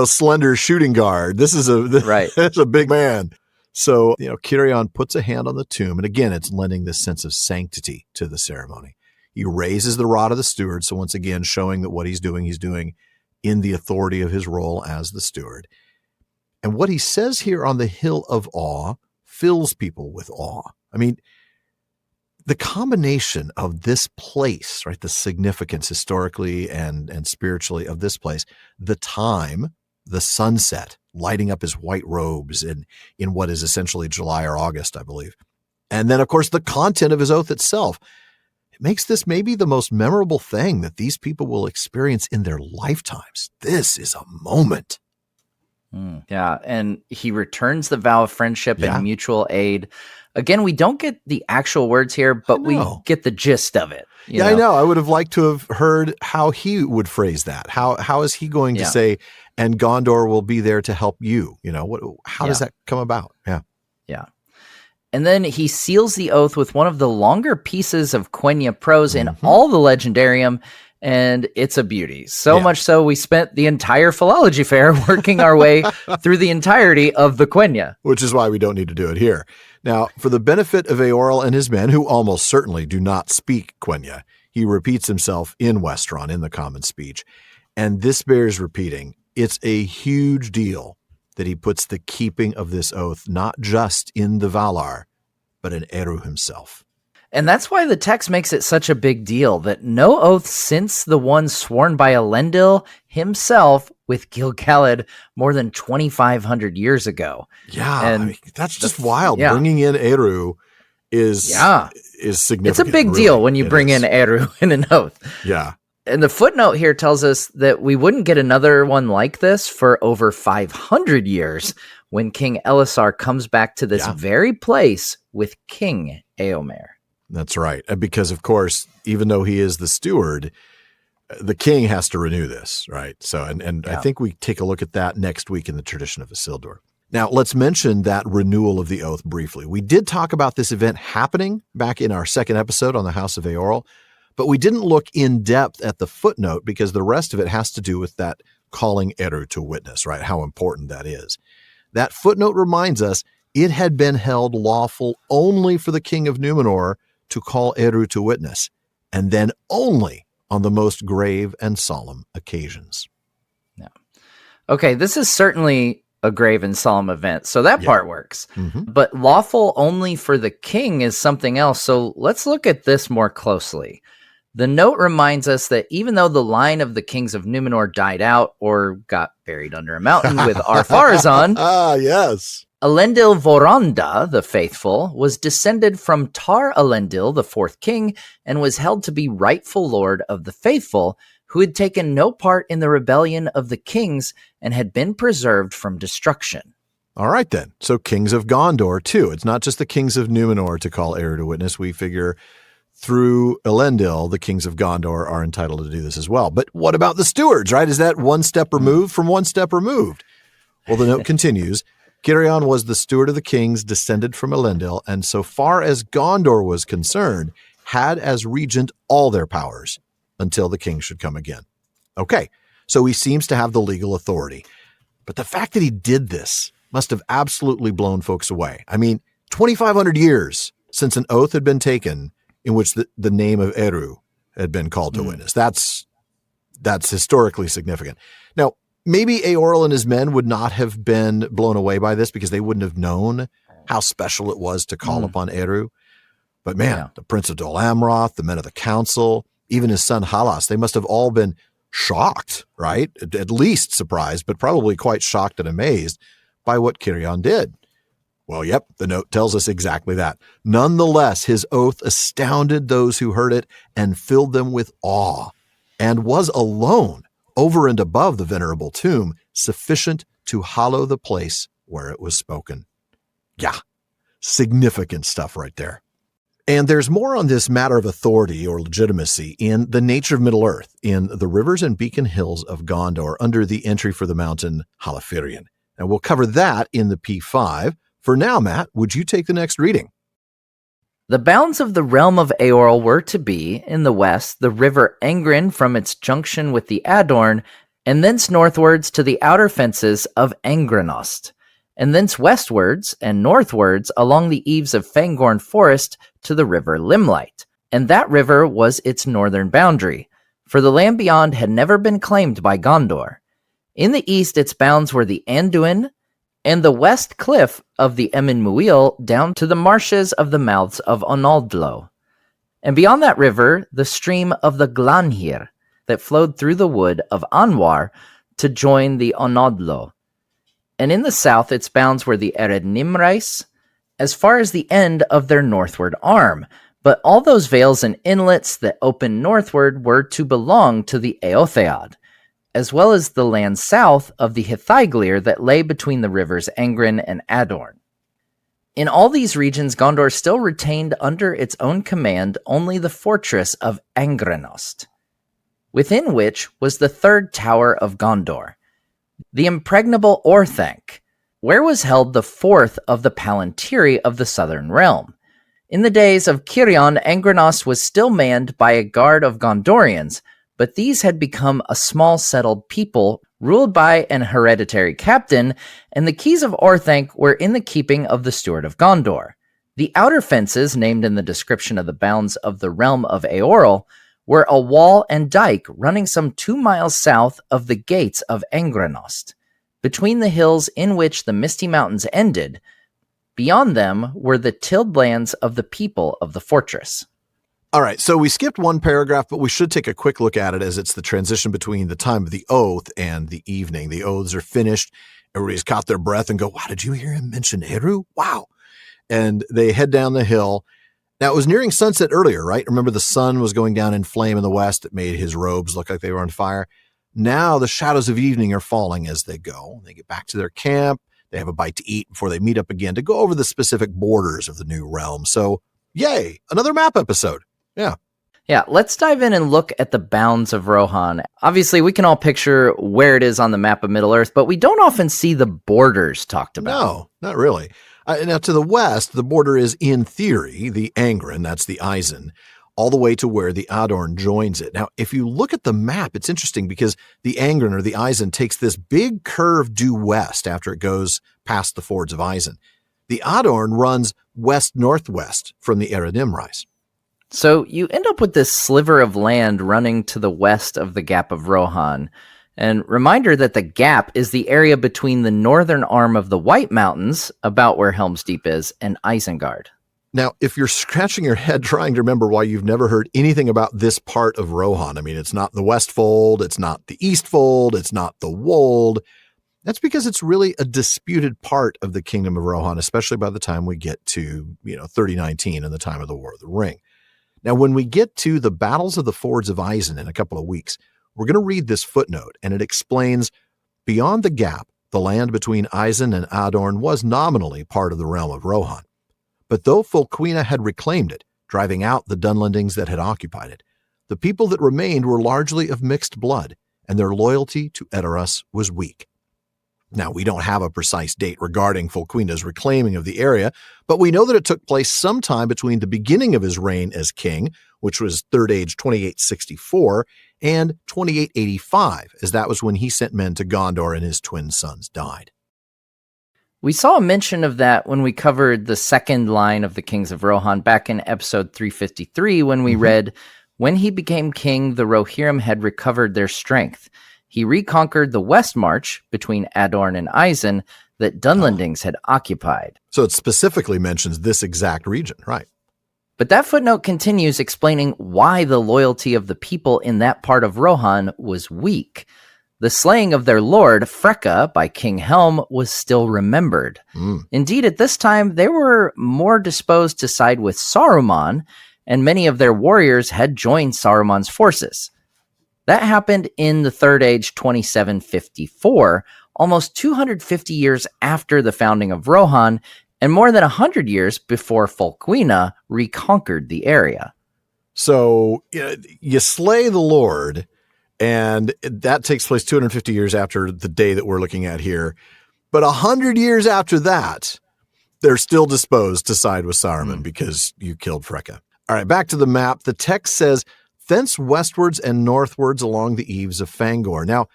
slender shooting guard. This is it's a big man. So, Cirion puts a hand on the tomb. And again, it's lending this sense of sanctity to the ceremony. He raises the rod of the steward. So once again, showing that what he's doing in the authority of his role as the steward. And what he says here on the Hill of Awe fills people with awe. I mean, the combination of this place, right, the significance historically and spiritually of this place, the time, the sunset, lighting up his white robes in what is essentially July or August, I believe. And then, of course, the content of his oath itself. It makes this maybe the most memorable thing that these people will experience in their lifetimes. This is a moment. Yeah, and he returns the vow of friendship and mutual aid. Again, we don't get the actual words here, but we get the gist of it. You know? I know. I would have liked to have heard how he would phrase that. How is he going to say, and Gondor will be there to help you? How does that come about? Yeah. And then he seals the oath with one of the longer pieces of Quenya prose in all the Legendarium, and it's a beauty. So much so, we spent the entire philology fair working our way through the entirety of the Quenya. Which is why we don't need to do it here. Now, for the benefit of Eorl and his men, who almost certainly do not speak Quenya, he repeats himself in Westron in the common speech. And this bears repeating. It's a huge deal that he puts the keeping of this oath not just in the Valar, but in Eru himself. And that's why the text makes it such a big deal that no oath since the one sworn by Elendil himself with Gil-galad more than 2,500 years ago. Yeah, and I mean, that's just wild. Yeah. Bringing in Eru is significant. It's a big deal when you bring in Eru in an oath. Yeah. And the footnote here tells us that we wouldn't get another one like this for over 500 years when King Elisar comes back to this very place with King Éomer. That's right. Because, of course, even though he is the steward, the king has to renew this, right? So, and I think we take a look at that next week in the tradition of Isildur. Now, let's mention that renewal of the oath briefly. We did talk about this event happening back in our second episode on the House of Eorl, but we didn't look in depth at the footnote because the rest of it has to do with that calling Eru to witness, right? How important that is. That footnote reminds us it had been held lawful only for the king of Númenor to call Eru to witness, and then only on the most grave and solemn occasions. Yeah. Okay, this is certainly a grave and solemn event, so that part works. Mm-hmm. But lawful only for the king is something else, so let's look at this more closely. The note reminds us that even though the line of the kings of Númenor died out or got buried under a mountain with Ar-Pharazôn, yes, Elendil Voranda, the faithful, was descended from Tar Elendil, the fourth king, and was held to be rightful lord of the faithful, who had taken no part in the rebellion of the kings and had been preserved from destruction. All right, then. So kings of Gondor, too. It's not just the kings of Númenor to call Eru to witness. We figure through Elendil, the kings of Gondor are entitled to do this as well. But what about the stewards, right? Is that one step removed from one step removed? Well, the note continues. Cirion was the steward of the kings, descended from Elendil, and so far as Gondor was concerned, had as regent all their powers until the king should come again. Okay, so he seems to have the legal authority. But the fact that he did this must have absolutely blown folks away. I mean, 2,500 years since an oath had been taken in which the name of Eru had been called to witness. That's historically significant. Now, maybe Eorl and his men would not have been blown away by this because they wouldn't have known how special it was to call upon Eru. But man, the Prince of Dol Amroth, the men of the council, even his son Halas, they must have all been shocked, right? At least surprised, but probably quite shocked and amazed by what Cirion did. Well, yep, the note tells us exactly that. Nonetheless, his oath astounded those who heard it and filled them with awe, and was alone, over and above the venerable tomb, sufficient to hallow the place where it was spoken. Yeah, significant stuff right there. And there's more on this matter of authority or legitimacy in The Nature of Middle-earth, in the rivers and beacon hills of Gondor under the entry for the mountain Halafirion. And we'll cover that in the P5. For now, Matt, would you take the next reading? The bounds of the realm of Eorl were to be, in the west, the river Engren from its junction with the Adorn, and thence northwards to the outer fences of Engrenost, and thence westwards and northwards along the eaves of Fangorn Forest to the river Limelight, and that river was its northern boundary, for the land beyond had never been claimed by Gondor. In the east its bounds were the Anduin, and the west cliff of the Emin Muil down to the marshes of the mouths of Onaldlo. And beyond that river, the stream of the Glanhir that flowed through the wood of Anwar to join the Onaldlo. And in the south, its bounds were the Ered Nimrais, as far as the end of their northward arm. But all those vales and inlets that open northward were to belong to the Éothéod, as well as the land south of the Hithyglir that lay between the rivers Engren and Adorn. In all these regions, Gondor still retained under its own command only the fortress of Angrenost, within which was the third tower of Gondor, the impregnable Orthanc, where was held the fourth of the Palantiri of the southern realm. In the days of Cirion, Angrenost was still manned by a guard of Gondorians, but these had become a small settled people ruled by an hereditary captain, and the keys of Orthanc were in the keeping of the Steward of Gondor. The outer fences, named in the description of the bounds of the realm of Eorl, were a wall and dike running some 2 miles south of the gates of Angrenost, between the hills in which the Misty Mountains ended. Beyond them were the tilled lands of the people of the fortress. All right, so we skipped one paragraph, but we should take a quick look at it as it's the transition between the time of the oath and the evening. The oaths are finished. Everybody's caught their breath and go, wow, did you hear him mention Eru? Wow. And they head down the hill. Now, it was nearing sunset earlier, right? Remember, the sun was going down in flame in the west. It made his robes look like they were on fire. Now the shadows of evening are falling as they go. They get back to their camp. They have a bite to eat before they meet up again to go over the specific borders of the new realm. So, yay, another map episode. Yeah, let's dive in and look at the bounds of Rohan. Obviously, we can all picture where it is on the map of Middle-earth, but we don't often see the borders talked about. No, not really. Now, to the west, the border is, in theory, the Angren, that's the Isen, all the way to where the Adorn joins it. Now, if you look at the map, it's interesting because the Angren, or the Isen, takes this big curve due west after it goes past the fords of Isen. The Adorn runs west-northwest from the Eredimrise. So you end up with this sliver of land running to the west of the Gap of Rohan. And reminder that the Gap is the area between the northern arm of the White Mountains, about where Helm's Deep is, and Isengard. Now, if you're scratching your head trying to remember why you've never heard anything about this part of Rohan, I mean, it's not the West Fold, it's not the East Fold, it's not the Wold. That's because it's really a disputed part of the Kingdom of Rohan, especially by the time we get to, 3019 and the time of the War of the Ring. Now, when we get to the Battles of the Fords of Isen in a couple of weeks, we're going to read this footnote, and it explains, beyond the Gap, the land between Isen and Adorn was nominally part of the realm of Rohan. But though Fulquina had reclaimed it, driving out the Dunlendings that had occupied it, the people that remained were largely of mixed blood, and their loyalty to Edoras was weak. Now, we don't have a precise date regarding Fulquina's reclaiming of the area, but we know that it took place sometime between the beginning of his reign as king, which was Third Age 2864, and 2885, as that was when he sent men to Gondor and his twin sons died. We saw a mention of that when we covered the second line of the Kings of Rohan back in episode 353 when we read, "When he became king, the Rohirrim had recovered their strength. He reconquered the West March between Adorn and Isen that Dunlendings had occupied." So it specifically mentions this exact region, right? But that footnote continues explaining why the loyalty of the people in that part of Rohan was weak. The slaying of their lord, Freka, by King Helm was still remembered. Indeed, at this time, they were more disposed to side with Saruman, and many of their warriors had joined Saruman's forces. That happened in the Third Age 2754, almost 250 years after the founding of Rohan, and more than 100 years before Fulquina reconquered the area. So you slay the Lord, and that takes place 250 years after the day that we're looking at here. But 100 years after that, they're still disposed to side with Saruman because you killed Freka. All right, back to the map. The text says, "Thence westwards and northwards along the eaves of Fangor." Now,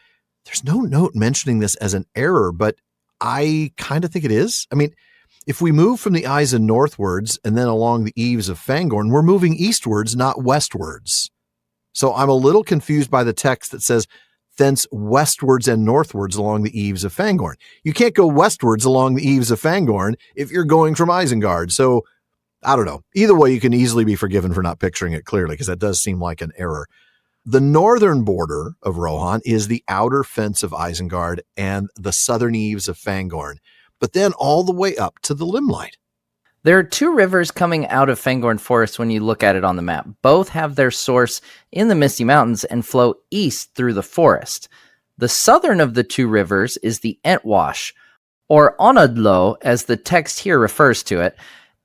there's no note mentioning this as an error, but I kind of think it is. I mean, if we move from the Isen northwards and then along the eaves of Fangorn, we're moving eastwards, not westwards. So I'm a little confused by the text that says, "Thence westwards and northwards along the eaves of Fangorn." You can't go westwards along the eaves of Fangorn if you're going from Isengard. So I don't know. Either way, you can easily be forgiven for not picturing it clearly, because that does seem like an error. The northern border of Rohan is the outer fence of Isengard and the southern eaves of Fangorn, but then all the way up to the Limelight. There are two rivers coming out of Fangorn Forest when you look at it on the map. Both have their source in the Misty Mountains and flow east through the forest. The southern of the two rivers is the Entwash, or Onadlo, as the text here refers to it,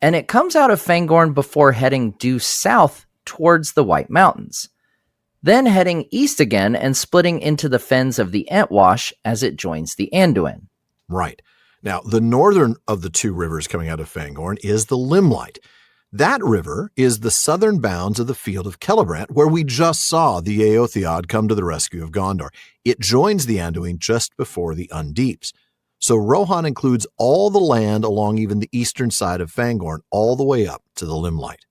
and it comes out of Fangorn before heading due south towards the White Mountains, then heading east again and splitting into the fens of the Entwash as it joins the Anduin. Right. Now, the northern of the two rivers coming out of Fangorn is the Limelight. That river is the southern bounds of the field of Celebrant, where we just saw the Éothéod come to the rescue of Gondor. It joins the Anduin just before the Undeeps. So Rohan includes all the land along even the eastern side of Fangorn, all the way up to the Limelight.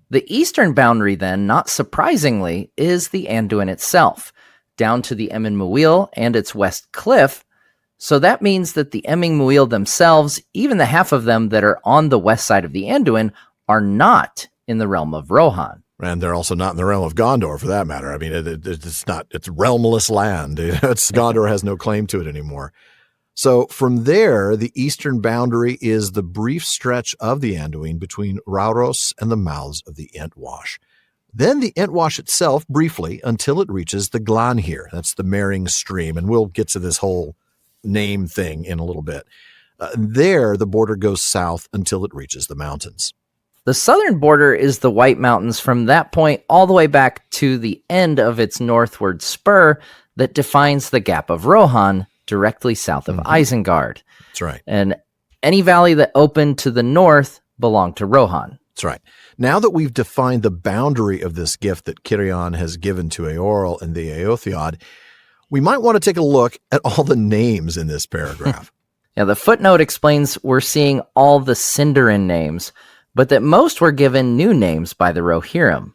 The eastern boundary then, not surprisingly, is the Anduin itself, down to the Emyn Muil and its west cliff. So that means that the Emyn Muil themselves, even the half of them that are on the west side of the Anduin, are not in the realm of Rohan. And they're also not in the realm of Gondor, for that matter. I mean, it's realmless land. Gondor has no claim to it anymore. So from there, the eastern boundary is the brief stretch of the Anduin between Rauros and the mouths of the Entwash. Then the Entwash itself, briefly, until it reaches the Glanhir. That's the Mering Stream, and we'll get to this whole name thing in a little bit. There, the border goes south until it reaches the mountains. The southern border is the White Mountains from that point all the way back to the end of its northward spur that defines the Gap of Rohan, directly south of Isengard. That's right. And any valley that opened to the north belonged to Rohan. That's right. Now that we've defined the boundary of this gift that Cirion has given to Eorl and the Éothéod, we might want to take a look at all the names in this paragraph. Yeah, the footnote explains we're seeing all the Sindarin names, but that most were given new names by the Rohirrim.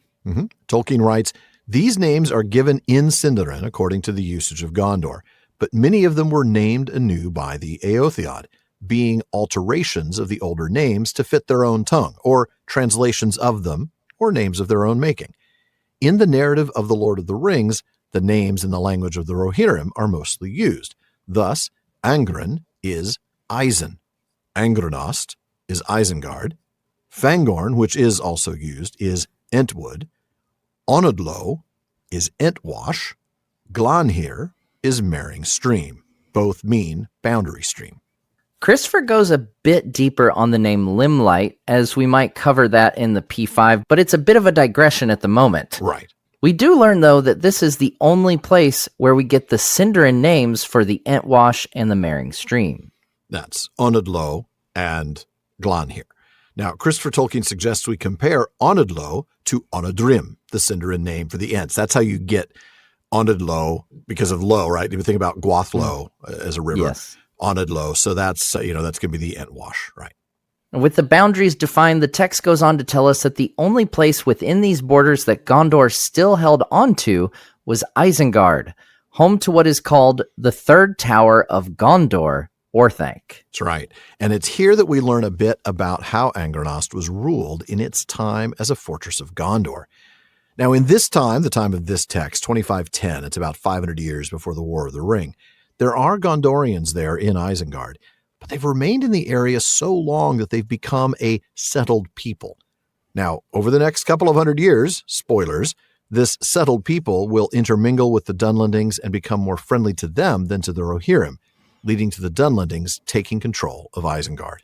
Tolkien writes, these names are given in Sindarin according to the usage of Gondor, but many of them were named anew by the Éothéod, being alterations of the older names to fit their own tongue, or translations of them, or names of their own making. In the narrative of The Lord of the Rings, the names in the language of the Rohirrim are mostly used. Thus, Angren is Eisen, Angrenost is Isengard, Fangorn, which is also used, is Entwood, Onodlo is Entwash, Glanhir is Mering Stream. Both mean boundary stream. Christopher goes a bit deeper on the name Limlight, as we might cover that in the P5, but it's a bit of a digression at the moment. Right. We do learn, though, that this is the only place where we get the Sindarin names for the Entwash and the Mering Stream. That's Onodlo and Glanhir. Now, Christopher Tolkien suggests we compare Onodlo to Onodrim, the Sindarin name for the Ents. That's how you get Onodlo because of Lo, right? If you think about Gwathlo as a river, yes. Onodlo. So that's that's going to be the Entwash, right? With the boundaries defined, the text goes on to tell us that the only place within these borders that Gondor still held onto was Isengard, home to what is called the Third Tower of Gondor, Orthanc. That's right. And it's here that we learn a bit about how Angrenost was ruled in its time as a fortress of Gondor. Now, in this time, the time of this text, 2510, it's about 500 years before the War of the Ring, there are Gondorians there in Isengard, but they've remained in the area so long that they've become a settled people. Now, over the next couple of hundred years, spoilers, this settled people will intermingle with the Dunlendings and become more friendly to them than to the Rohirrim, leading to the Dunlendings taking control of Isengard.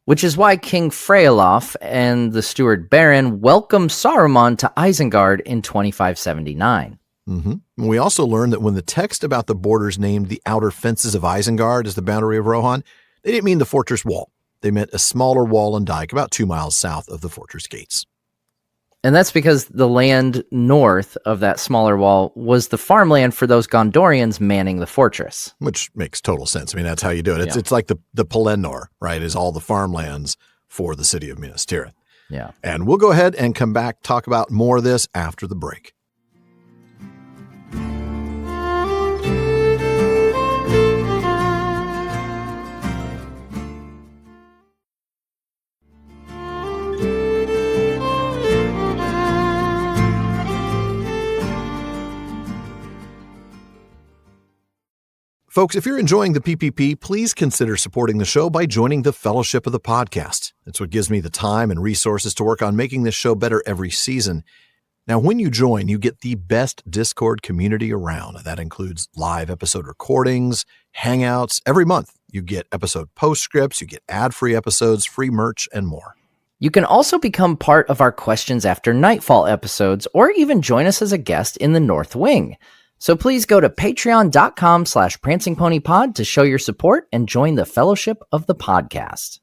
Which is why King Freyalaf and the Steward Baron welcomed Saruman to Isengard in 2579. We also learn that when the text about the borders named the outer fences of Isengard as the boundary of Rohan, they didn't mean the fortress wall. They meant a smaller wall and dike about 2 miles south of the fortress gates. And that's because the land north of that smaller wall was the farmland for those Gondorians manning the fortress. Which makes total sense. I mean, that's how you do it. It's like the Pelennor, right, is all the farmlands for the city of Minas Tirith. Yeah. And we'll go ahead and come back, talk about more of this after the break. Folks, if you're enjoying the PPP, please consider supporting the show by joining the Fellowship of the Podcast. It's what gives me the time and resources to work on making this show better every season. Now, when you join, you get the best Discord community around. That includes live episode recordings, hangouts. Every month, you get episode postscripts, you get ad-free episodes, free merch, and more. You can also become part of our Questions After Nightfall episodes, or even join us as a guest in the North Wing. So please go to patreon.com/prancingponypod to show your support and join the Fellowship of the Podcast.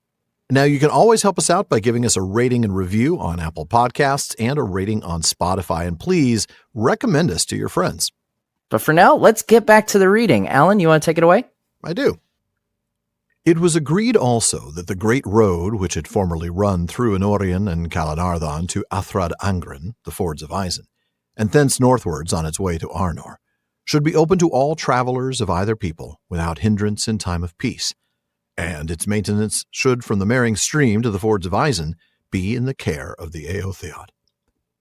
Now, you can always help us out by giving us a rating and review on Apple Podcasts and a rating on Spotify. And please recommend us to your friends. But for now, let's get back to the reading. Alan, you want to take it away? I do. It was agreed also that the great road which had formerly run through Anorion and Calanarthon to Athrad Angren, the fords of Isen, and thence northwards on its way to Arnor, should be open to all travelers of either people without hindrance in time of peace, and its maintenance should from the Mering stream to the fords of Isen be in the care of the Éothéod.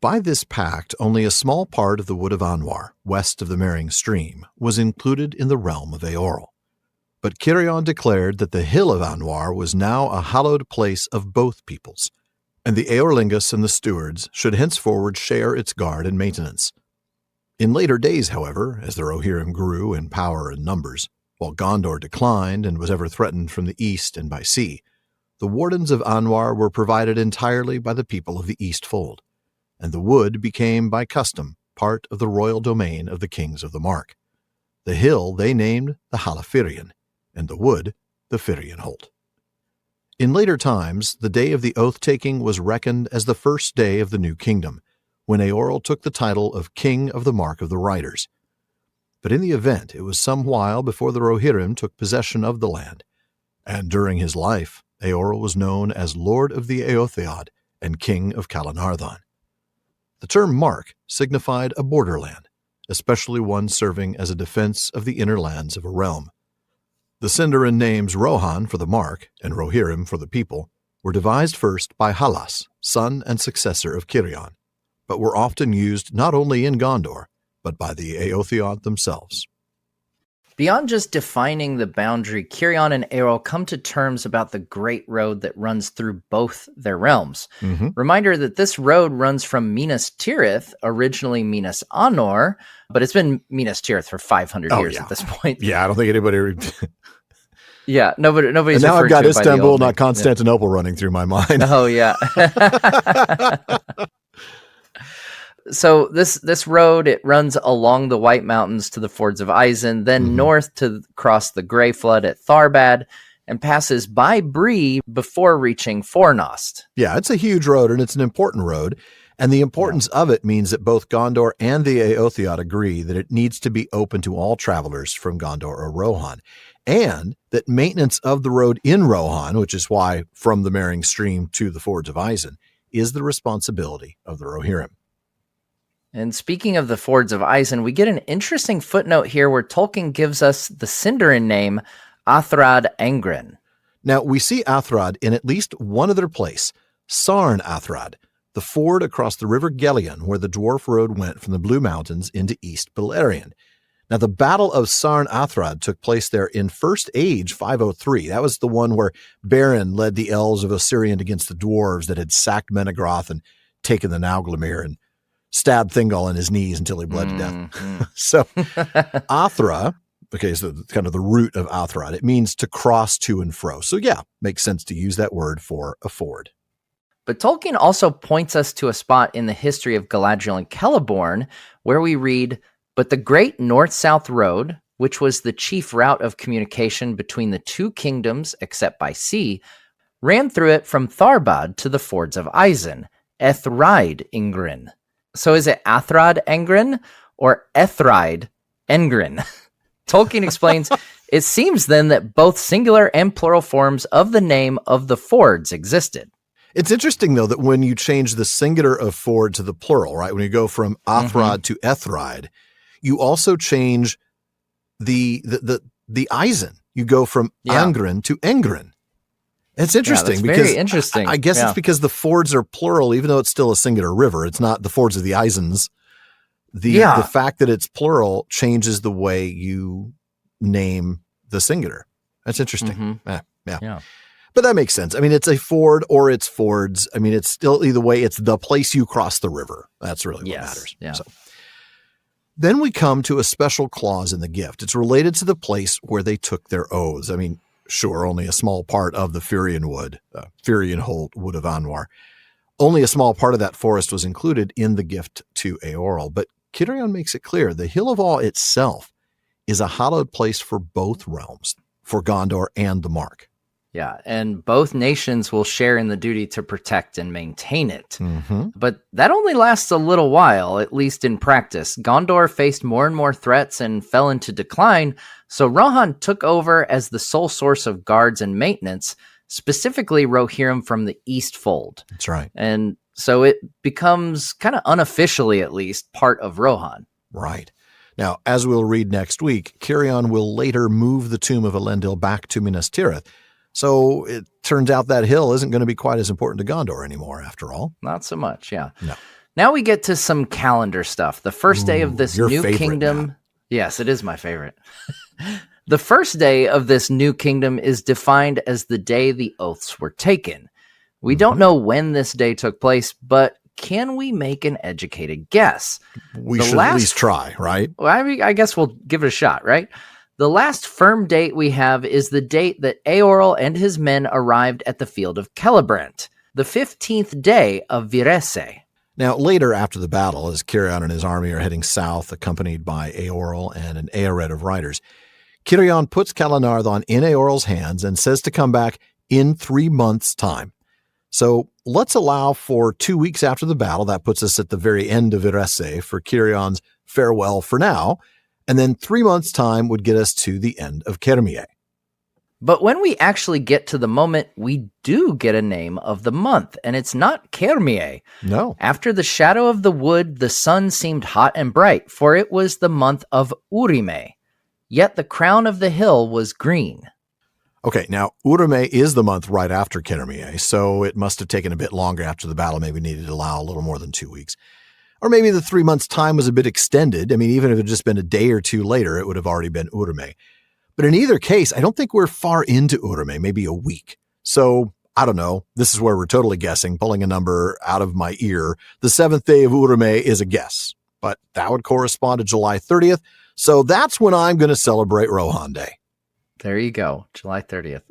By this pact, only a small part of the Wood of Anwar, west of the Mering stream, was included in the realm of Eorl. But Cirion declared that the hill of Anwar was now a hallowed place of both peoples, and the Eorlingus and the stewards should henceforward share its guard and maintenance. In later days, however, as the Rohirrim grew in power and numbers, while Gondor declined and was ever threatened from the east and by sea, the wardens of Anwar were provided entirely by the people of the East Fold, and the wood became, by custom, part of the royal domain of the kings of the Mark. The hill they named the Halafirion, and the wood the Firion Holt. In later times, the day of the oath-taking was reckoned as the first day of the new kingdom, when Eorl took the title of King of the Mark of the Riders. But in the event, it was some while before the Rohirrim took possession of the land, and during his life, Eorl was known as Lord of the Éothéod and King of Calanarthon. The term Mark signified a borderland, especially one serving as a defense of the inner lands of a realm. The Sindarin names Rohan for the Mark and Rohirrim for the people were devised first by Halas, son and successor of Cirion, but were often used not only in Gondor, but by the Éothéod themselves. Beyond just defining the boundary, Cirion and Eorl come to terms about the great road that runs through both their realms. Reminder that this road runs from Minas Tirith, originally Minas Anor, but it's been Minas Tirith for 500 years at this point. Yeah, I don't think anybody... Yeah, nobody's. And now I've got to it Istanbul, not Constantinople, running through my mind. Oh yeah. So this road, it runs along the White Mountains to the fords of Isen, then north to cross the Grey Flood at Tharbad, and passes by Bree before reaching Fornost. Yeah, it's a huge road, and it's an important road. And the importance of it means that both Gondor and the Éothéod agree that it needs to be open to all travelers from Gondor or Rohan, and that maintenance of the road in Rohan, which is why from the Mering stream to the fords of Isen, is the responsibility of the Rohirrim. And speaking of the fords of Isen, we get an interesting footnote here where Tolkien gives us the Sindarin name Athrad Angren. Now, we see Athrad in at least one other place, Sarn Athrad, the ford across the river Gelion, where the dwarf road went from the Blue Mountains into East Beleriand. Now, the Battle of Sarn Athrad took place there in First Age 503. That was the one where Beren led the elves of Osirian against the dwarves that had sacked Menegroth and taken the Nauglamir and stabbed Thingol in his knees until he bled to death. So Athra, okay, so kind of the root of Athrad, it means to cross to and fro. So yeah, makes sense to use that word for a ford. But Tolkien also points us to a spot in the history of Galadriel and Celeborn where we read, "But the great north-south road, which was the chief route of communication between the two kingdoms except by sea, ran through it from Tharbad to the fords of Isen, Ethride Ingrin." So is it Athrad Engrin or Ethride Engrin? Tolkien explains, it seems then that both singular and plural forms of the name of the fords existed. It's interesting, though, that when you change the singular of ford to the plural, right, when you go from Athrad to Ethride, you also change the Isen. You go from Angren to Engren. It's interesting because very interesting. I guess it's because the fords are plural, even though it's still a singular river. It's not the fords of the Isens. The fact that it's plural changes the way you name the singular. That's interesting. Yeah. But that makes sense. I mean, it's a ford or it's fords. I mean, it's still either way, it's the place you cross the river. That's really what matters. Yeah. So. Then we come to a special clause in the gift. It's related to the place where they took their oaths. I mean, sure, only a small part of the Firion wood, Firion Holt, Wood of Anwar. Only a small part of that forest was included in the gift to Eorl. But Cirion makes it clear the Hill of Awe itself is a hallowed place for both realms, for Gondor and the Mark. Yeah, and both nations will share in the duty to protect and maintain it. Mm-hmm. But that only lasts a little while, at least in practice. Gondor faced more and more threats and fell into decline, so Rohan took over as the sole source of guards and maintenance, specifically Rohirrim from the East Fold. That's right. And so it becomes, kind of unofficially at least, part of Rohan. Right. Now, as we'll read next week, Cirion will later move the tomb of Elendil back to Minas Tirith. So it turns out that hill isn't going to be quite as important to Gondor anymore, after all. Not so much, yeah. No. Now we get to some calendar stuff. The first day of this your new favorite, kingdom. Matt. Yes, it is my favorite. The first day of this new kingdom is defined as the day the oaths were taken. We don't know when this day took place, but can we make an educated guess? We should at least try, right? Well, I guess we'll give it a shot, right? The last firm date we have is the date that Eorl and his men arrived at the field of Celebrant, the 15th day of Virese. Now, later after the battle, as Cirion and his army are heading south, accompanied by Eorl and an Aered of riders, Cirion puts Calanarthon in Eorl's hands and says to come back in 3 months' time. So let's allow for 2 weeks after the battle. That puts us at the very end of Virese for Cirion's farewell for now. And then 3 months' time would get us to the end of Kermie. But when we actually get to the moment, we do get a name of the month, and it's not Kermie. No. After the shadow of the wood, the sun seemed hot and bright, for it was the month of Urime. Yet the crown of the hill was green. Okay, now Urime is the month right after Kermie, so it must have taken a bit longer after the battle. Maybe needed to allow a little more than 2 weeks. Or maybe the 3 months' time was a bit extended. I mean, even if it had just been a day or two later, it would have already been Urime. But in either case, I don't think we're far into Urime, maybe a week. So, I don't know. This is where we're totally guessing, pulling a number out of my ear. The 7th day of Urime is a guess, but that would correspond to July 30th. So that's when I'm going to celebrate Rohan Day. There you go, July 30th.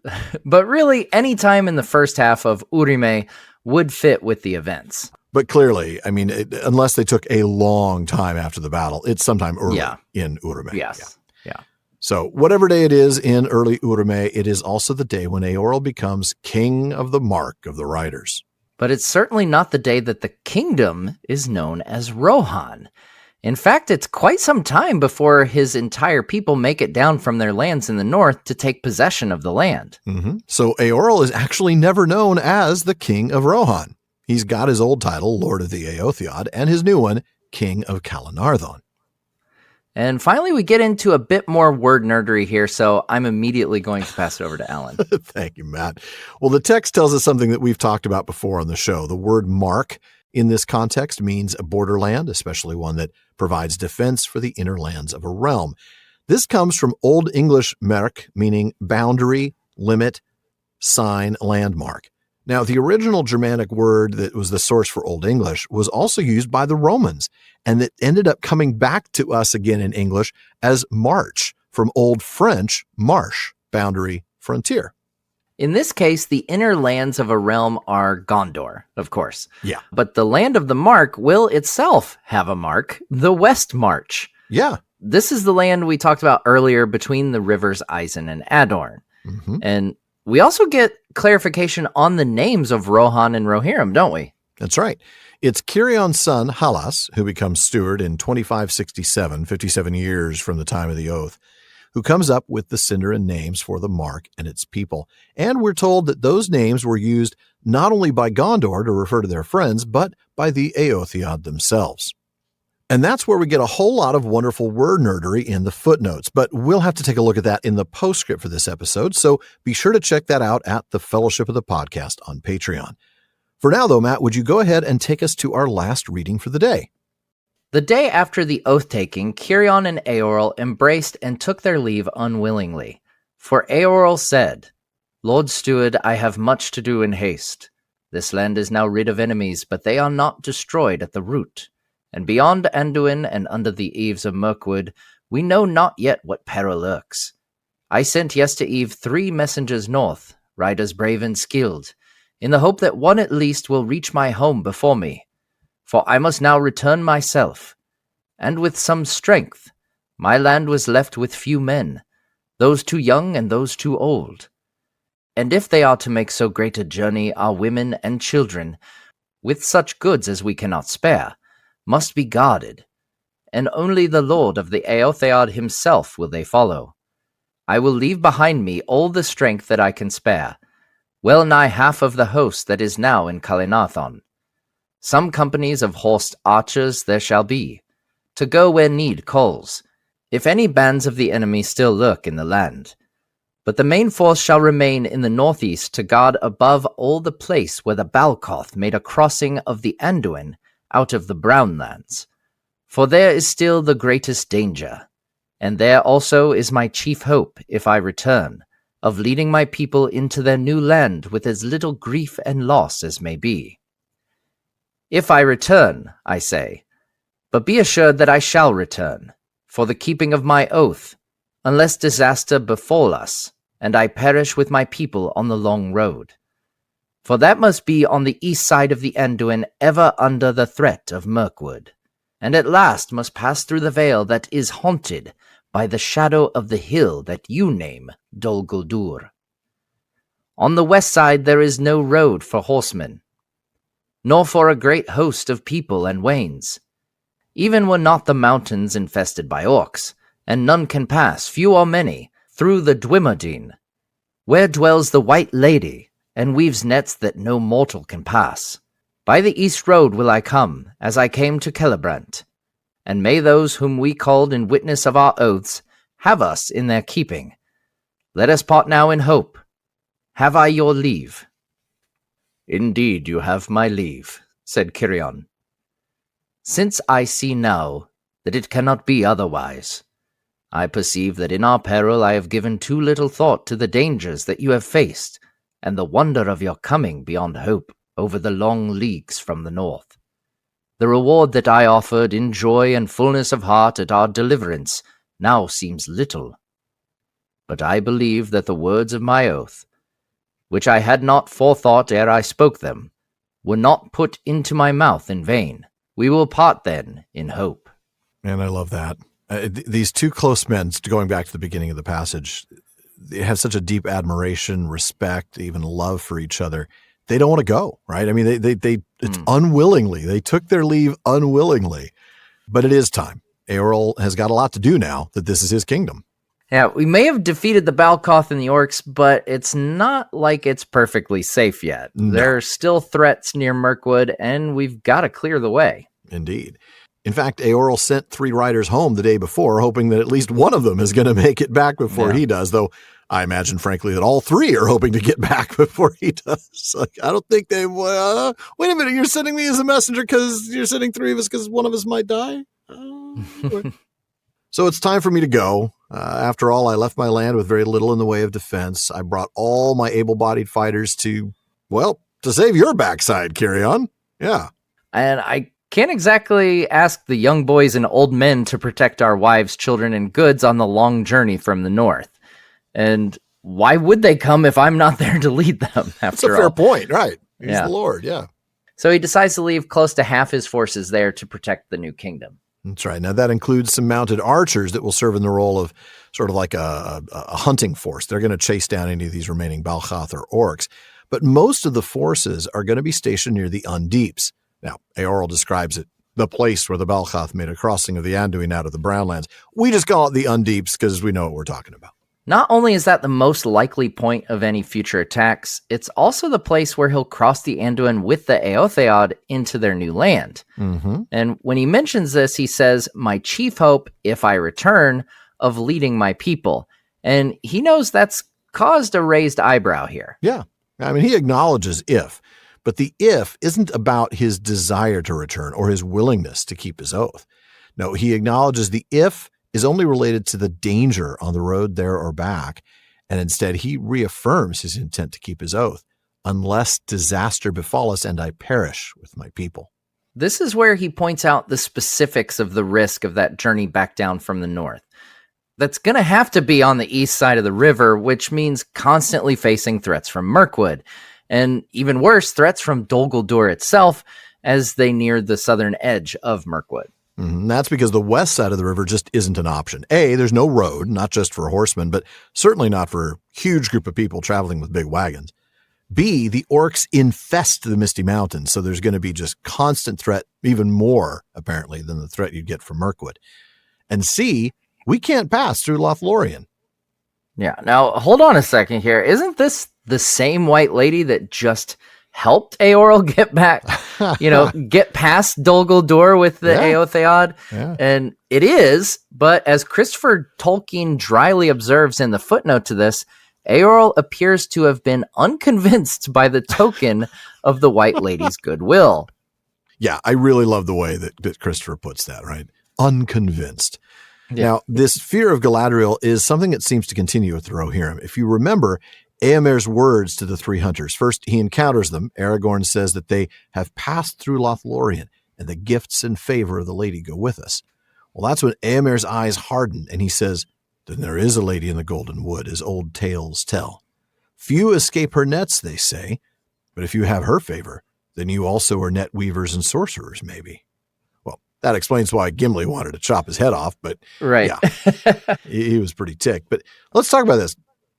But really, any time in the first half of Urime would fit with the events. But clearly, I mean, unless they took a long time after the battle, it's sometime early in Urime. Yes. Yeah. So whatever day it is in early Urime, it is also the day when Eorl becomes king of the Mark of the Riders. But it's certainly not the day that the kingdom is known as Rohan. In fact, it's quite some time before his entire people make it down from their lands in the north to take possession of the land. Mm-hmm. So Eorl is actually never known as the king of Rohan. He's got his old title, Lord of the Éothéod, and his new one, King of Calanarthon. And finally, we get into a bit more word nerdery here, so I'm immediately going to pass it over to Alan. Thank you, Matt. Well, the text tells us something that we've talked about before on the show. The word mark in this context means a borderland, especially one that provides defense for the inner lands of a realm. This comes from Old English merk, meaning boundary, limit, sign, landmark. Now, the original Germanic word that was the source for Old English was also used by the Romans, and it ended up coming back to us again in English as march, from Old French, marche, boundary, frontier. In this case, the inner lands of a realm are Gondor, of course. Yeah. But the land of the Mark will itself have a mark, the West March. Yeah. This is the land we talked about earlier between the rivers Isen and Adorn. Mm-hmm. And we also get clarification on the names of Rohan and Rohirrim, don't we? That's right. It's Cirion's son, Halas, who becomes steward in 2567, 57 years from the time of the oath, who comes up with the Sindarin names for the Mark and its people. And we're told that those names were used not only by Gondor to refer to their friends, but by the Éothéod themselves. And that's where we get a whole lot of wonderful word nerdery in the footnotes, but we'll have to take a look at that in the postscript for this episode, so be sure to check that out at the Fellowship of the Podcast on Patreon. For now, though, Matt, would you go ahead and take us to our last reading for the day? The day after the oath-taking, Cirion and Eorl embraced and took their leave unwillingly. For Eorl said, "Lord Steward, I have much to do in haste. This land is now rid of enemies, but they are not destroyed at the root. And beyond Anduin and under the eaves of Mirkwood, we know not yet what peril lurks. I sent yestereve 3 messengers north, riders brave and skilled, in the hope that one at least will reach my home before me. For I must now return myself. And with some strength, my land was left with few men, those too young and those too old. And if they are to make so great a journey, our women and children, with such goods as we cannot spare, must be guarded, and only the lord of the Éothéod himself will they follow. I will leave behind me all the strength that I can spare, well nigh half of the host that is now in Calenarthon. Some companies of horsed archers there shall be, to go where need calls, if any bands of the enemy still lurk in the land. But the main force shall remain in the northeast to guard above all the place where the Balcoth made a crossing of the Anduin out of the Brownlands. For there is still the greatest danger, and there also is my chief hope, if I return, of leading my people into their new land with as little grief and loss as may be. If I return, I say, but be assured that I shall return, for the keeping of my oath, unless disaster befall us, and I perish with my people on the long road. For that must be on the east side of the Anduin, ever under the threat of Mirkwood, and at last must pass through the vale that is haunted by the shadow of the hill that you name Dol Guldur. On the west side there is no road for horsemen, nor for a great host of people and wains. Even were not the mountains infested by orcs, and none can pass, few or many, through the Dwimodin, where dwells the White Lady, and weaves nets that no mortal can pass. By the east road will I come, as I came to Celebrant, and may those whom we called in witness of our oaths have us in their keeping. Let us part now in hope. Have I your leave? Indeed you have my leave, said Cirion. Since I see now that it cannot be otherwise, I perceive that in our peril I have given too little thought to the dangers that you have faced, and the wonder of your coming beyond hope over the long leagues from the north. The reward that I offered in joy and fullness of heart at our deliverance now seems little. But I believe that the words of my oath, which I had not forethought ere I spoke them, were not put into my mouth in vain. We will part then in hope. And I love that. These two close men, going back to the beginning of the passage, they have such a deep admiration, respect, even love for each other. They don't want to go, right? I mean, it's unwillingly. They took their leave unwillingly, but it is time. Eorl has got a lot to do now that this is his kingdom. Yeah, we may have defeated the Balcoth and the orcs, but it's not like it's perfectly safe yet. No. There are still threats near Mirkwood, and we've got to clear the way. Indeed. In fact, Eorl sent 3 riders home the day before, hoping that at least one of them is going to make it back before he does, though I imagine, frankly, that all 3 are hoping to get back before he does. Like, I don't think they wait a minute, you're sending me as a messenger because you're sending 3 of us because one of us might die? So it's time for me to go. After all, I left my land with very little in the way of defense. I brought all my able-bodied fighters to save your backside, Cirion. Yeah. And I can't exactly ask the young boys and old men to protect our wives, children, and goods on the long journey from the north. And why would they come if I'm not there to lead them, after all? That's a fair point, right. He's the Lord, yeah. So he decides to leave close to half his forces there to protect the new kingdom. That's right. Now, that includes some mounted archers that will serve in the role of sort of like a hunting force. They're going to chase down any of these remaining Balcoth or orcs. But most of the forces are going to be stationed near the Undeeps. Now, Eorl describes it, the place where the Balcoth made a crossing of the Anduin out of the Brownlands. We just call it the Undeeps because we know what we're talking about. Not only is that the most likely point of any future attacks, it's also the place where he'll cross the Anduin with the Éothéod into their new land. Mm-hmm. And when he mentions this, he says, my chief hope, if I return, of leading my people. And he knows that's caused a raised eyebrow here. Yeah. I mean, he acknowledges if, but the if isn't about his desire to return or his willingness to keep his oath. No, he acknowledges the if is only related to the danger on the road there or back, and instead he reaffirms his intent to keep his oath, unless disaster befall us and I perish with my people. This is where he points out the specifics of the risk of that journey back down from the north. That's going to have to be on the east side of the river, which means constantly facing threats from Mirkwood, and even worse, threats from Dol Guldur itself as they near the southern edge of Mirkwood. That's because the west side of the river just isn't an option. A, there's no road, not just for horsemen, but certainly not for a huge group of people traveling with big wagons. B, the orcs infest the Misty Mountains, so there's going to be just constant threat, even more, apparently, than the threat you'd get from Mirkwood. And C, we can't pass through Lothlorien. Yeah. Now, hold on a second here. Isn't this the same white lady that just helped Eorl get back, get past Dol Guldur with the Éothéod? Yeah. And it is, but as Christopher Tolkien dryly observes in the footnote to this, Eorl appears to have been unconvinced by the token of the white lady's goodwill. Yeah, I really love the way that Christopher puts that, right? Unconvinced. Yeah. Now, this fear of Galadriel is something that seems to continue with the Rohirrim. If you remember Éomer's words to the three hunters, first he encounters them. Aragorn says that they have passed through Lothlorien, and the gifts and favor of the lady go with us. Well, that's when Éomer's eyes harden, and he says, "Then there is a lady in the Golden Wood, as old tales tell. Few escape her nets, they say, but if you have her favor, then you also are net weavers and sorcerers, maybe." That explains why Gimli wanted to chop his head off, but right. Yeah, he was pretty ticked. But let's talk about this.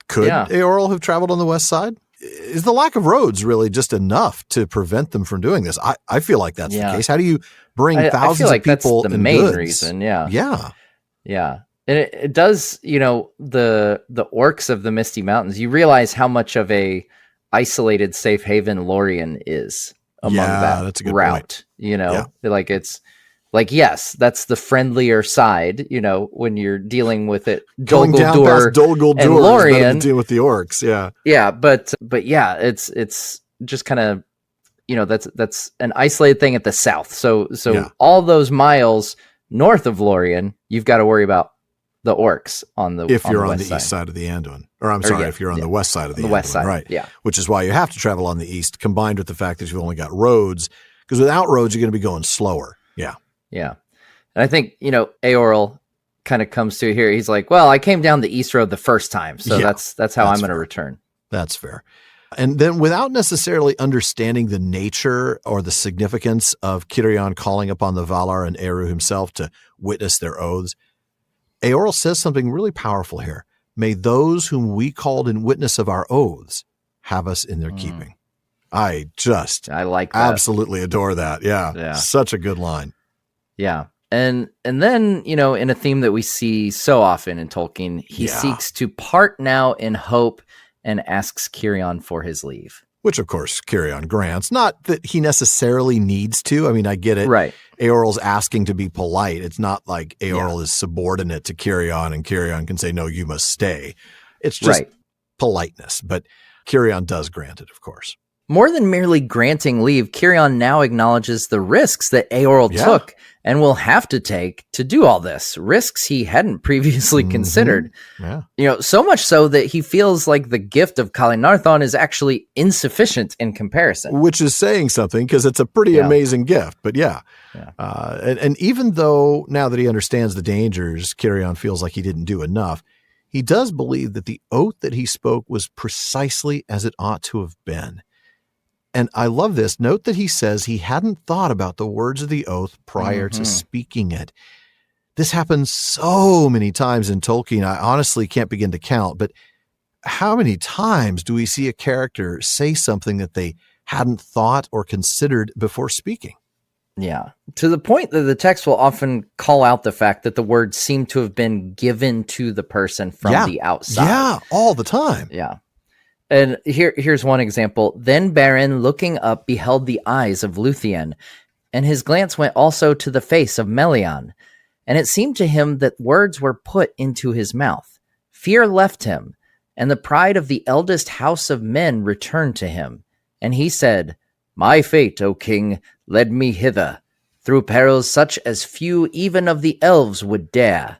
Could Eorl have traveled on the west side? Is the lack of roads really just enough to prevent them from doing this? I feel like that's the case. How do you bring thousands of people that's the and main goods? Reason? Yeah. Yeah. And it does, the orcs of the Misty Mountains, you realize how much of a isolated safe haven Lorien is among that's a good route. Point. Like, yes, that's the friendlier side, when you're dealing with it. Dol Guldur and Lorien, deal with the orcs, yeah. Yeah, but yeah, it's just kind of, that's an isolated thing at the south. So all those miles north of Lorien, you've got to worry about the orcs on the if you're on the east side of the Anduin, if you're on the west side of the Anduin, west side, right? Yeah, which is why you have to travel on the east, combined with the fact that you've only got roads, because without roads you're going to be going slower. Yeah. And I think, Eorl kind of comes to here. He's like, well, I came down the east road the first time, so that's how I'm going to return. That's fair. And then without necessarily understanding the nature or the significance of Cirion calling upon the Valar and Eru himself to witness their oaths, Eorl says something really powerful here. May those whom we called in witness of our oaths have us in their keeping. I like that. Absolutely adore that. Yeah. Such a good line. Yeah. And then, in a theme that we see so often in Tolkien, he seeks to part now in hope and asks Cirion for his leave. Which, of course, Cirion grants. Not that he necessarily needs to. I mean, I get it. Right. Eorl's asking to be polite. It's not like Eorl is subordinate to Cirion and Cirion can say, no, you must stay. It's just politeness. But Cirion does grant it, of course. More than merely granting leave, Cirion now acknowledges the risks that Eorl took and will have to take to do all this. Risks he hadn't previously considered. Yeah. So much so that he feels like the gift of Calinarthon is actually insufficient in comparison. Which is saying something, because it's a pretty amazing gift. But and even though now that he understands the dangers, Cirion feels like he didn't do enough, he does believe that the oath that he spoke was precisely as it ought to have been. And I love this. Note that he says he hadn't thought about the words of the oath prior to speaking it. This happens so many times in Tolkien, I honestly can't begin to count, but how many times do we see a character say something that they hadn't thought or considered before speaking? Yeah, to the point that the text will often call out the fact that the words seem to have been given to the person from the outside. Yeah, all the time. Yeah. And here's one example. Then Beren, looking up, beheld the eyes of Luthien, and his glance went also to the face of Melian. And it seemed to him that words were put into his mouth. Fear left him, and the pride of the eldest house of men returned to him. And he said, My fate, O king, led me hither, through perils such as few even of the elves would dare.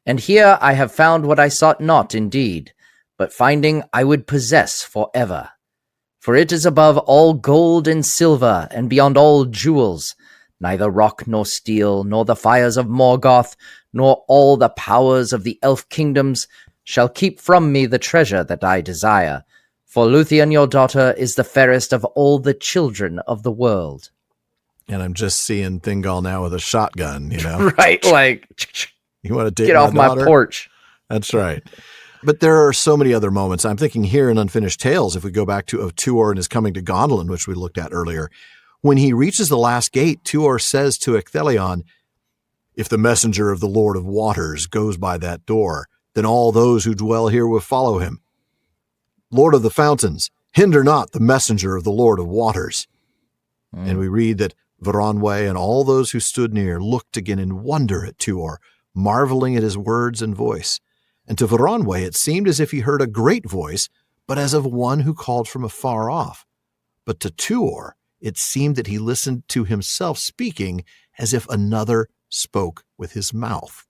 And here I have found what I sought not indeed, but finding I would possess forever. For it is above all gold and silver, and beyond all jewels, neither rock nor steel, nor the fires of Morgoth, nor all the powers of the elf kingdoms shall keep from me the treasure that I desire. For Luthien your daughter is the fairest of all the children of the world. And I'm just seeing Thingol now with a shotgun, you know? Right. Like, you want to take get off my daughter? porch. That's right. But there are so many other moments. I'm thinking here in Unfinished Tales, if we go back to of Tuor and his coming to Gondolin, which we looked at earlier, when he reaches the last gate, Tuor says to Ecthelion, if the messenger of the Lord of Waters goes by that door, then all those who dwell here will follow him. Lord of the Fountains, hinder not the messenger of the Lord of Waters. And we read that Varanwe and all those who stood near looked again in wonder at Tuor, marveling at his words and voice. And to Varanwe it seemed as if he heard a great voice, but as of one who called from afar off. But to Tuor it seemed that he listened to himself speaking as if another spoke with his mouth.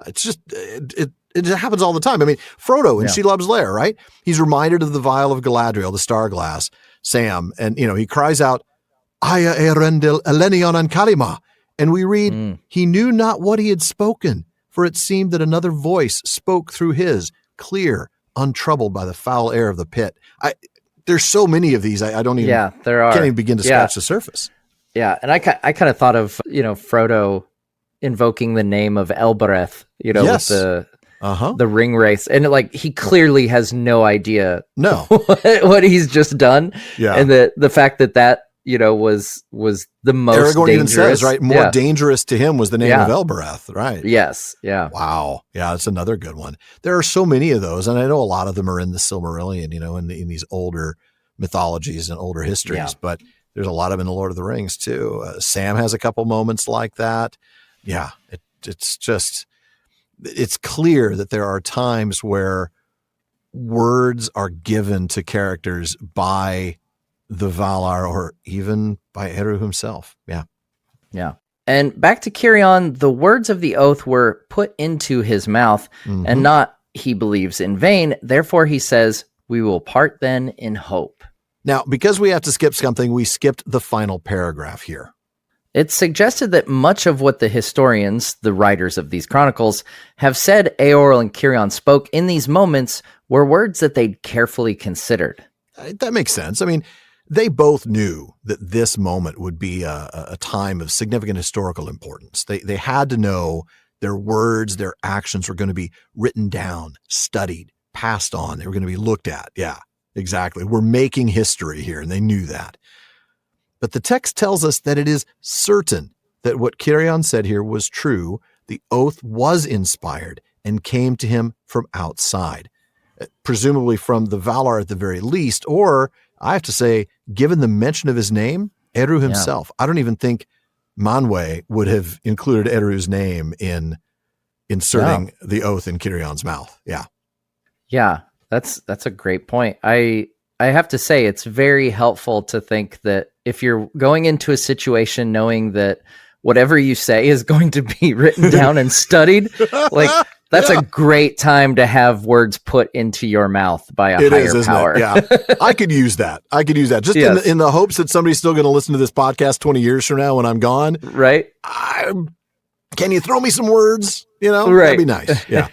It's just, it happens all the time. I mean, Frodo in Shelob's Lair, right? He's reminded of the vial of Galadriel, the star glass, Sam, and, he cries out, Aya Erendil Elenion and Kalima. And we read, he knew not what he had spoken, for it seemed that another voice spoke through his, clear, untroubled by the foul air of the pit. There's so many of these. I don't even, there are. Can't even begin to scratch the surface. Yeah. And I kind of thought of, Frodo invoking the name of Elbereth, with the ring wraiths. And he clearly has no idea what he's just done. Yeah. And the fact that was the most Aragorn dangerous. Even says, right? More dangerous to him was the name of Elbereth, right? Yes. Yeah. Wow. Yeah, that's another good one. There are so many of those, and I know a lot of them are in the Silmarillion, in these older mythologies and older histories, but there's a lot of them in the Lord of the Rings too. Sam has a couple moments like that. Yeah, it's clear that there are times where words are given to characters by the Valar or even by Eru himself. Yeah. Yeah. And back to Cirion, the words of the oath were put into his mouth and not, he believes, in vain. Therefore, he says, we will part then in hope. Now, because we have to skip something, we skipped the final paragraph here. It's suggested that much of what the historians, the writers of these chronicles, have said Eorl and Cirion spoke in these moments were words that they'd carefully considered. That makes sense. I mean, they both knew that this moment would be a time of significant historical importance. They had to know their words, their actions were going to be written down, studied, passed on. They were going to be looked at. Yeah, exactly. We're making history here, and they knew that. But the text tells us that it is certain that what Cirion said here was true. The oath was inspired and came to him from outside, presumably from the Valar at the very least, or I have to say, given the mention of his name, Eru himself. I don't even think Manwë would have included Eru's name in inserting the oath in Cirion's mouth. Yeah. Yeah, that's a great point. I have to say, it's very helpful to think that if you're going into a situation knowing that whatever you say is going to be written down and studied, that's a great time to have words put into your mouth by a higher power. Yeah, I could use that. Just in the hopes that somebody's still going to listen to this podcast 20 years from now when I'm gone. Right. Can you throw me some words? Right. That'd be nice. Yeah.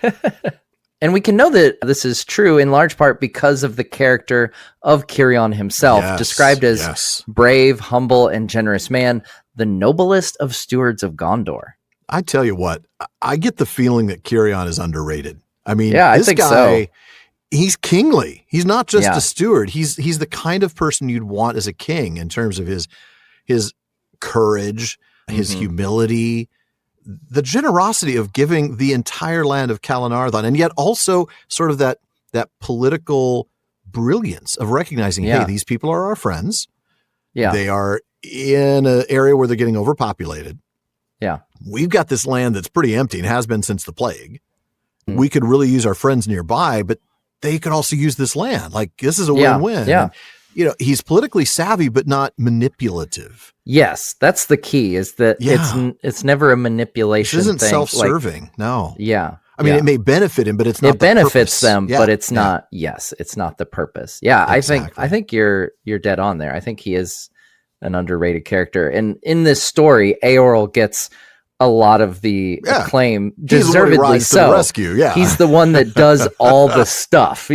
And we can know that this is true in large part because of the character of Cirion himself, described as brave, humble, and generous man, the noblest of stewards of Gondor. I tell you what, I get the feeling that Cirion is underrated. I mean, I this think guy, he's kingly. He's not just a steward. He's the kind of person you'd want as a king in terms of his courage, his humility, the generosity of giving the entire land of Kalanarthon, and yet also sort of that political brilliance of recognizing, hey, these people are our friends. Yeah. They are in an area where they're getting overpopulated. Yeah. We've got this land that's pretty empty and has been since the plague. We could really use our friends nearby, but they could also use this land. Like, this is a win-win. Yeah. And, he's politically savvy, but not manipulative. Yes, that's the key, is that it's never a manipulation thing. It isn't self-serving, no. Yeah. I mean, it may benefit him, but it's not the benefits them, but it's not, it's not the purpose. Yeah, exactly. I think you're dead on there. I think he is an underrated character. And in this story, Eorl gets a lot of the acclaim, deservedly so. To the rescue. He's the one that does all the stuff,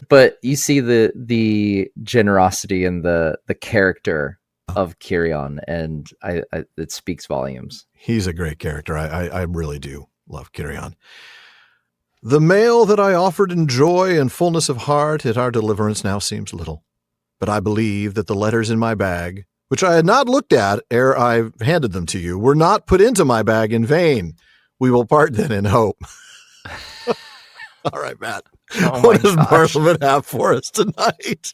But you see the generosity and the character of Cirion, and it speaks volumes. He's a great character. I really do love Cirion. The mail that I offered in joy and fullness of heart at our deliverance now seems little. But I believe that the letters in my bag, which I had not looked at ere I handed them to you, were not put into my bag in vain. We will part then in hope. All right, Matt. What does Barthelman have for us tonight?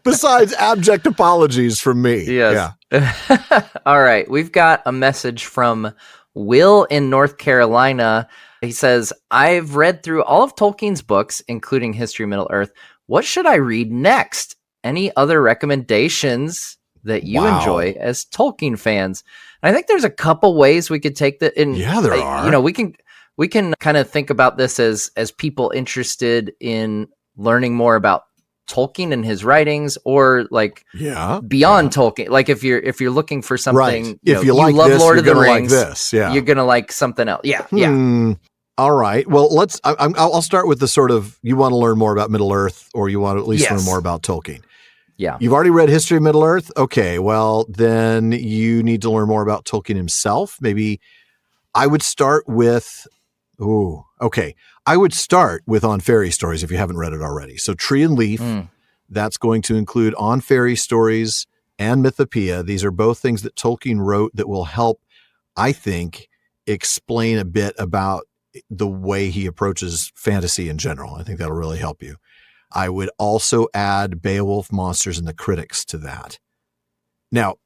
Besides abject apologies from me. Yes. Yeah. All right. We've got a message from Will in North Carolina. He says, I've read through all of Tolkien's books, including History of Middle-earth. What should I read next? Any other recommendations that you enjoy as Tolkien fans? And I think there's a couple ways we could take that. Yeah, there are. You know, we can kind of think about this as people interested in learning more about Tolkien and his writings, or like beyond Tolkien. Like if you're looking for something, right. If you like love this, Lord of the Rings, like this. Yeah. You're gonna like something else. Yeah, All right. Well, I'll start with the sort of, you want to learn more about Middle Earth, or you want to at least learn more about Tolkien. Yeah. You've already read History of Middle Earth. Okay. Well, then you need to learn more about Tolkien himself. Maybe I would start with, I would start with On Fairy Stories if you haven't read it already. So Tree and Leaf, that's going to include On Fairy Stories and Mythopoeia. These are both things that Tolkien wrote that will help, I think, explain a bit about the way he approaches fantasy in general. I think that'll really help you. I would also add Beowulf, Monsters, and the Critics to that. Now,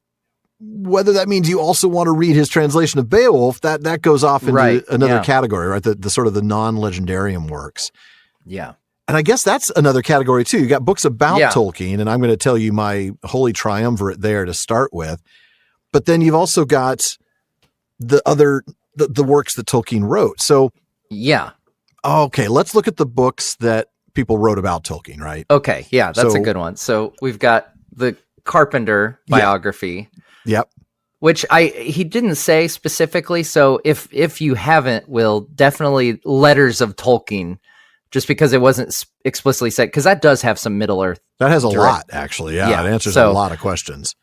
whether that means you also want to read his translation of Beowulf, that goes off into another category, right? The sort of the non-legendarium works. Yeah. And I guess that's another category too. You got books about Tolkien, and I'm going to tell you my holy triumvirate there to start with. But then you've also got the works that Tolkien wrote. So okay, let's look at the books that people wrote about Tolkien, right? Okay, yeah, that's a good one. So we've got the Carpenter biography. Yep. Which he didn't say specifically. So if you haven't, Will, definitely Letters of Tolkien, just because it wasn't explicitly said, because that does have some Middle Earth. That has a lot, actually. Yeah, it answers a lot of questions.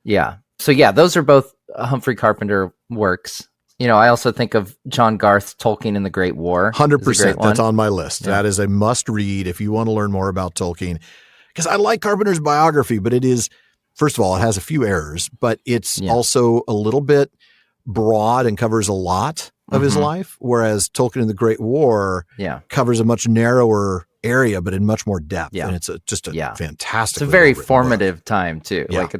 Yeah. So those are both Humphrey Carpenter works. You know, I also think of John Garth, Tolkien and the Great War. 100%. That's on my list. Yeah. That is a must read if you want to learn more about Tolkien. Because I like Carpenter's biography, but it is, first of all, it has a few errors, but it's also a little bit broad and covers a lot of his life. Whereas Tolkien and the Great War covers a much narrower area, but in much more depth. Yeah. And it's just a fantastic. It's a very formative time too. Yeah. Like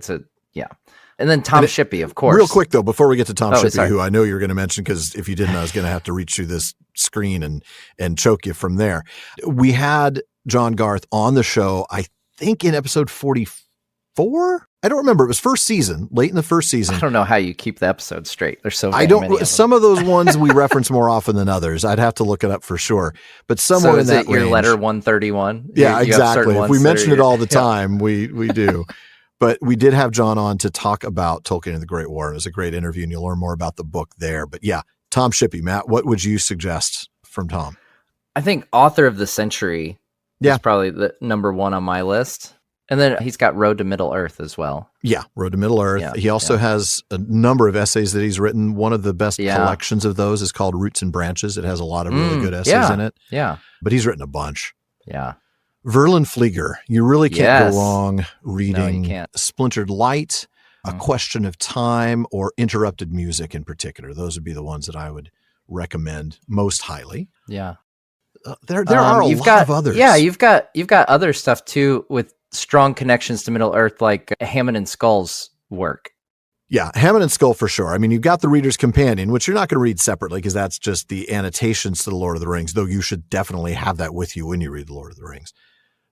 and then Tom Shippey, of course. Real quick, though, before we get to Tom Shippey, who I know you're going to mention, because if you didn't, I was going to have to reach through this screen and choke you from there. We had John Garth on the show, I think in episode 44? I don't remember. It was first season, late in the first season. I don't know how you keep the episodes straight. There's so many. Some of those ones we reference more often than others. I'd have to look it up for sure. But somewhere in that range. Your letter 131? Yeah, exactly. If we mention it all the time, we do. But we did have John on to talk about Tolkien and the Great War. It was a great interview, and you'll learn more about the book there. But yeah, Tom Shippey. Matt, what would you suggest from Tom? I think Author of the Century is probably the number one on my list. And then he's got Road to Middle Earth as well. Yeah, Road to Middle Earth. Yeah, he also has a number of essays that he's written. One of the best collections of those is called Roots and Branches. It has a lot of really good essays in it. Yeah. But he's written a bunch. Yeah. Verlin Flieger. You really can't go wrong reading Splintered Light, A Question of Time, or Interrupted Music in particular. Those would be the ones that I would recommend most highly. Yeah. There are a lot of others. Yeah, you've got other stuff too with strong connections to Middle Earth, like Hammond and Skull's work. Yeah, Hammond and Skull for sure. I mean, you've got the Reader's Companion, which you're not going to read separately because that's just the annotations to The Lord of the Rings, though you should definitely have that with you when you read The Lord of the Rings.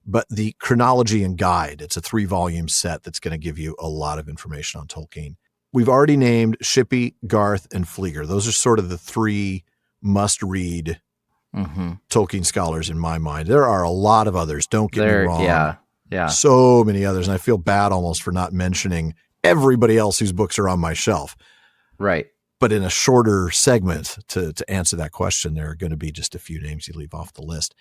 But the Chronology and Guide, it's a 3-volume set that's going to give you a lot of information on Tolkien. We've already named Shippey, Garth, and Flieger. Those are sort of the 3 must-read Tolkien scholars in my mind. There are a lot of others, don't get me wrong. Yeah. So many others, and I feel bad almost for not mentioning everybody else whose books are on my shelf. Right. But in a shorter segment to answer that question, there are going to be just a few names you leave off the list.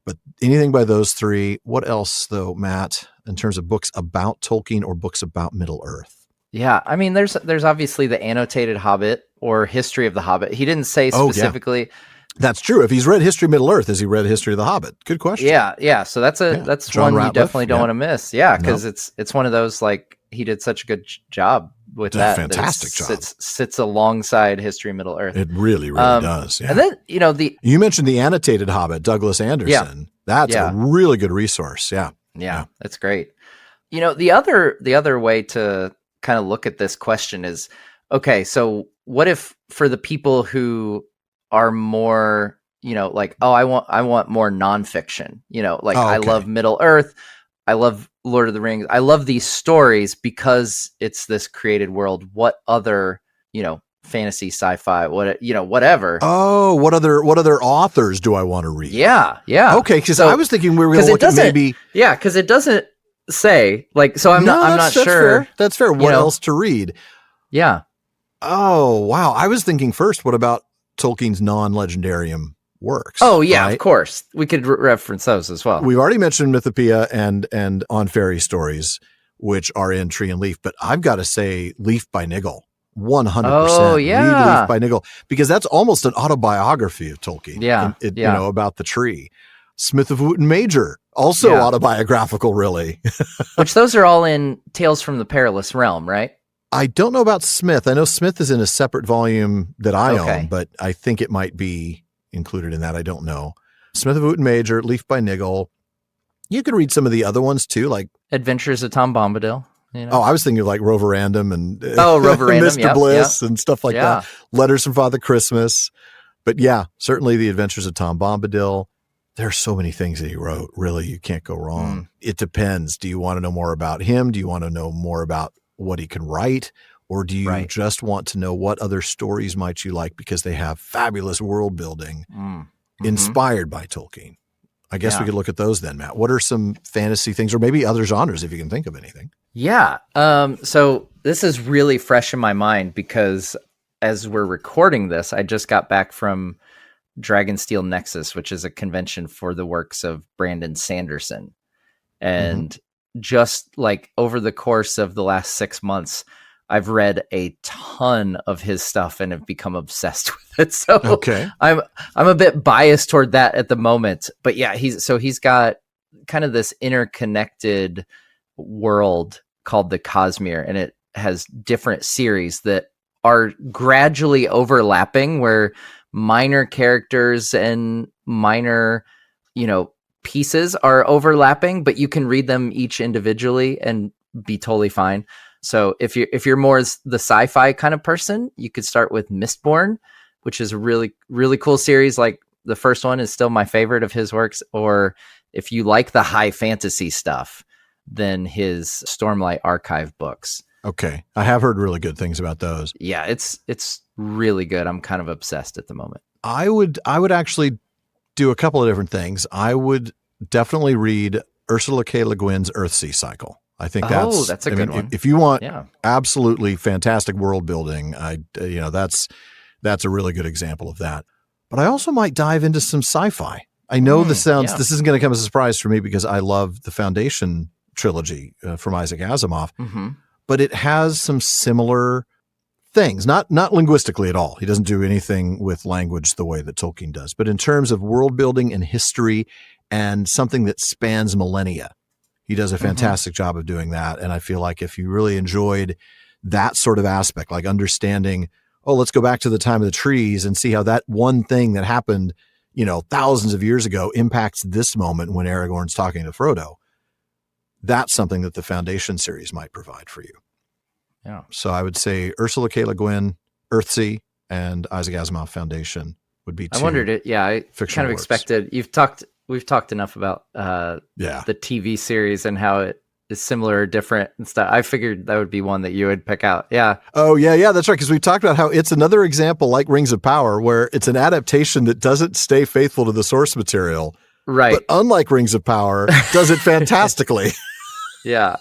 But anything by those three. What else, though, Matt, in terms of books about Tolkien or books about Middle-earth? Yeah, I mean, there's obviously the annotated Hobbit or History of the Hobbit. He didn't say specifically. Yeah. That's true. If he's read History of Middle-earth, has he read History of the Hobbit? Good question. Yeah. So that's John one Ratliff, you definitely don't want to miss. Yeah, because it's one of those, like, he did such a good job with that. Fantastic job. Sits alongside History of Middle-earth. It really does. Yeah. And then you mentioned the annotated Hobbit, Douglas Anderson. Yeah. That's a really good resource. Yeah, that's great. The other way to kind of look at this question is, okay, so what if for the people who are more, like, oh, I want more nonfiction, like, I love Middle-earth, I love Lord of the Rings, I love these stories because it's this created world. What other, fantasy, sci-fi, whatever. Oh, what other authors do I want to read? Yeah. Okay, because I was thinking we were going to look at maybe. Yeah, because it doesn't say, like, so I'm not sure. Fair. That's fair. What else to read? Yeah. Oh, wow. I was thinking first, what about Tolkien's non-legendarium works? Oh, yeah, right? Of course. We could reference those as well. We've already mentioned Mythopoeia and On Fairy Stories, which are in Tree and Leaf, but I've got to say Leaf by Niggle. 100%. Oh, yeah. Read Leaf by Niggle, because that's almost an autobiography of Tolkien. Yeah. About the tree. Smith of Wootton Major, also autobiographical, really. Which those are all in Tales from the Perilous Realm, right? I don't know about Smith. I know Smith is in a separate volume that I own, but I think it might be included in that. I don't know. Smith of Wootton Major, Leaf by Niggle. You can read some of the other ones too, like Adventures of Tom Bombadil. Oh, I was thinking of like Rover Random and Mr. Bliss and stuff like that. Letters from Father Christmas. But yeah, certainly the Adventures of Tom Bombadil. There are so many things that he wrote. Really, you can't go wrong. It depends. Do you want to know more about him? Do you want to know more about what he can write? Or do you just want to know what other stories might you like because they have fabulous world building inspired by Tolkien? I guess we could look at those then, Matt. What are some fantasy things, or maybe other genres if you can think of anything? Yeah. So this is really fresh in my mind because as we're recording this, I just got back from Dragonsteel Nexus, which is a convention for the works of Brandon Sanderson. And just like over the course of the last 6 months, I've read a ton of his stuff and have become obsessed with it. So I'm a bit biased toward that at the moment, but yeah, he's got kind of this interconnected world called the Cosmere, and it has different series that are gradually overlapping where minor characters and minor, pieces are overlapping, but you can read them each individually and be totally fine. So if you're more the sci-fi kind of person, you could start with Mistborn, which is a really, really cool series. Like the first one is still my favorite of his works. Or if you like the high fantasy stuff, then his Stormlight Archive books. Okay. I have heard really good things about those. Yeah, it's really good. I'm kind of obsessed at the moment. I would actually do a couple of different things. I would definitely read Ursula K. Le Guin's Earthsea Cycle. I think that's a good one. If you want absolutely fantastic world building, that's a really good example of that. But I also might dive into some sci-fi. I know this isn't going to come as a surprise for me because I love the Foundation trilogy from Isaac Asimov, but it has some similar things, not linguistically at all. He doesn't do anything with language the way that Tolkien does, but in terms of world building and history and something that spans millennia. He does a fantastic job of doing that. And I feel like if you really enjoyed that sort of aspect, like understanding, let's go back to the time of the trees and see how that one thing that happened, thousands of years ago impacts this moment when Aragorn's talking to Frodo. That's something that the Foundation series might provide for you. Yeah. So I would say Ursula K. Le Guin, Earthsea, and Isaac Asimov Foundation would be two. I wondered it. Yeah. I kind of expected we've talked enough about the TV series and how it is similar or different and stuff. I figured that would be one that you would pick out. Yeah. Oh, yeah. That's right. Because we talked about how it's another example like Rings of Power where it's an adaptation that doesn't stay faithful to the source material. Right. But unlike Rings of Power, does it fantastically. Yeah.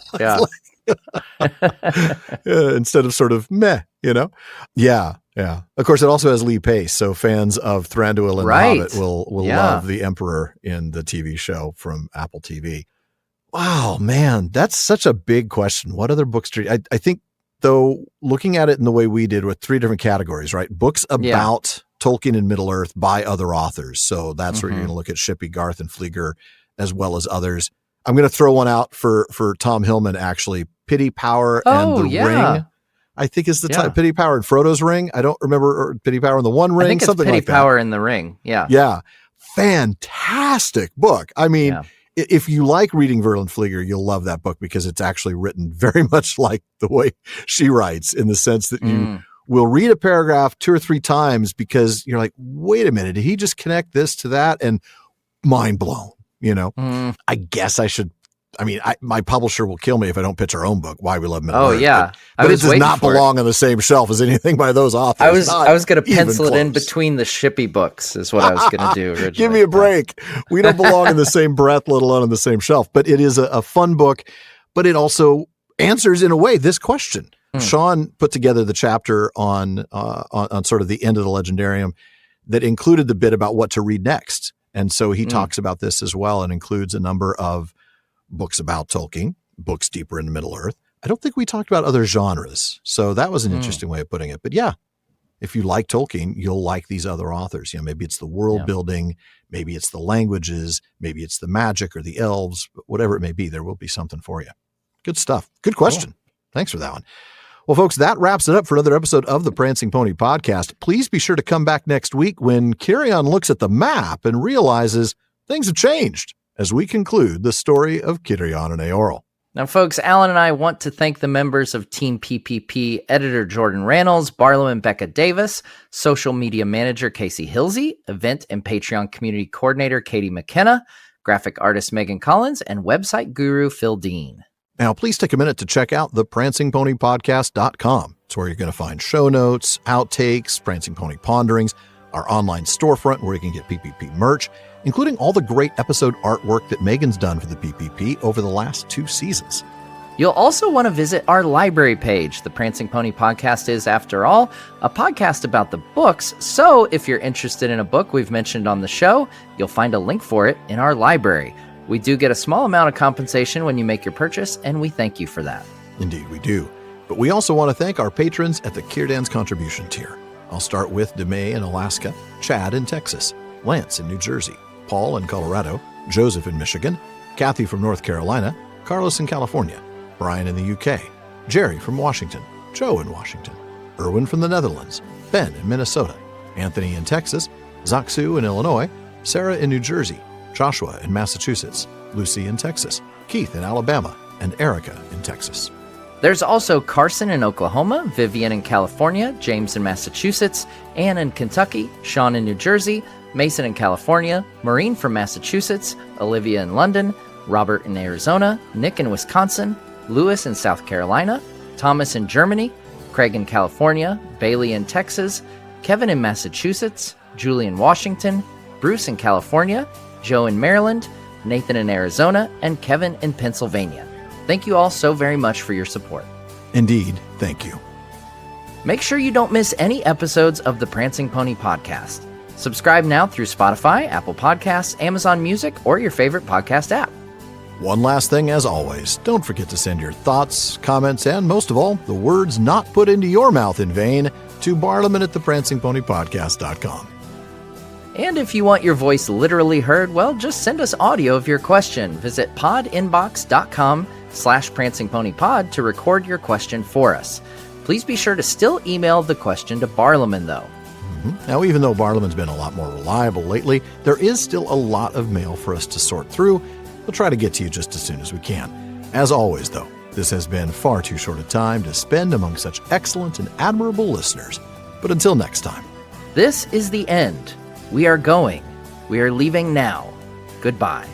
Instead of sort of meh, Yeah. Yeah. Of course, it also has Lee Pace, so fans of Thranduil and the Hobbit will love the Emperor in the TV show from Apple TV. Wow, man, that's such a big question. What other books do you, I think, though, looking at it in the way we did with 3 different categories, right? Books about Tolkien and Middle-earth by other authors. So that's where you're going to look at Shippey, Garth, and Flieger, as well as others. I'm going to throw one out for Tom Hillman, actually. Pity, Power, and the Ring. I think is the title. Pity, Power, and Frodo's Ring. I don't remember, or Pity, Power, and the One Ring. I think it's something Pity, like that. Power, and the Ring. Yeah. Yeah. Fantastic book. I mean, if you like reading Verlin Flieger, you'll love that book because it's actually written very much like the way she writes, in the sense that you will read a paragraph 2 or 3 times because you're like, wait a minute, did he just connect this to that? And mind blown, I guess I should. I mean, my publisher will kill me if I don't pitch our own book, Why We Love Middle-earth. Oh, yeah. But it does not belong on the same shelf as anything by those authors. I was going to pencil it in between the Shippey books is what I was going to do originally. Give me a break. We don't belong in the same breath, let alone on the same shelf. But it is a fun book, but it also answers, in a way, this question. Sean put together the chapter on sort of the end of the Legendarium that included the bit about what to read next. And so he talks about this as well, and includes a number of books about Tolkien, books deeper into Middle-earth. I don't think we talked about other genres. So that was an interesting way of putting it. But yeah, if you like Tolkien, you'll like these other authors. Maybe it's the world building, maybe it's the languages, maybe it's the magic or the elves, but whatever it may be, there will be something for you. Good stuff. Good question. Cool. Thanks for that one. Well, folks, that wraps it up for another episode of the Prancing Pony Podcast. Please be sure to come back next week when Cirion looks at the map and realizes things have changed, as we conclude the story of Cirion and Eorl. Now, folks, Alan and I want to thank the members of Team PPP, editor Jordan Rannells, Barlow and Becca Davis, social media manager Casey Hilsey, event and Patreon community coordinator Katie McKenna, graphic artist Megan Collins, and website guru Phil Dean. Now, please take a minute to check out the prancingponypodcast.com. It's where you're going to find show notes, outtakes, Prancing Pony Ponderings, our online storefront where you can get PPP merch, including all the great episode artwork that Megan's done for the PPP over the last 2 seasons. You'll also want to visit our library page. The Prancing Pony Podcast is, after all, a podcast about the books, so if you're interested in a book we've mentioned on the show, you'll find a link for it in our library. We do get a small amount of compensation when you make your purchase, and we thank you for that. Indeed, we do. But we also want to thank our patrons at the Círdan's contribution tier. I'll start with DeMay in Alaska, Chad in Texas, Lance in New Jersey, Paul in Colorado, Joseph in Michigan, Kathy from North Carolina, Carlos in California, Brian in the UK, Jerry from Washington, Joe in Washington, Erwin from the Netherlands, Ben in Minnesota, Anthony in Texas, Zaksu in Illinois, Sarah in New Jersey, Joshua in Massachusetts, Lucy in Texas, Keith in Alabama, and Erica in Texas. There's also Carson in Oklahoma, Vivian in California, James in Massachusetts, Ann in Kentucky, Sean in New Jersey, Mason in California, Maureen from Massachusetts, Olivia in London, Robert in Arizona, Nick in Wisconsin, Lewis in South Carolina, Thomas in Germany, Craig in California, Bailey in Texas, Kevin in Massachusetts, Julie in Washington, Bruce in California, Joe in Maryland, Nathan in Arizona, and Kevin in Pennsylvania. Thank you all so very much for your support. Indeed, thank you. Make sure you don't miss any episodes of the Prancing Pony Podcast. Subscribe now through Spotify, Apple Podcasts, Amazon Music, or your favorite podcast app. One last thing, as always, don't forget to send your thoughts, comments, and most of all, the words not put into your mouth in vain to Barlaman at theprancingponypodcast.com. And if you want your voice literally heard, well, just send us audio of your question. Visit podinbox.com/prancingponypod to record your question for us. Please be sure to still email the question to Barlaman, though. Now, even though Barlaman's been a lot more reliable lately, there is still a lot of mail for us to sort through. We'll try to get to you just as soon as we can. As always, though, this has been far too short a time to spend among such excellent and admirable listeners. But until next time. This is the end. We are going. We are leaving now. Goodbye.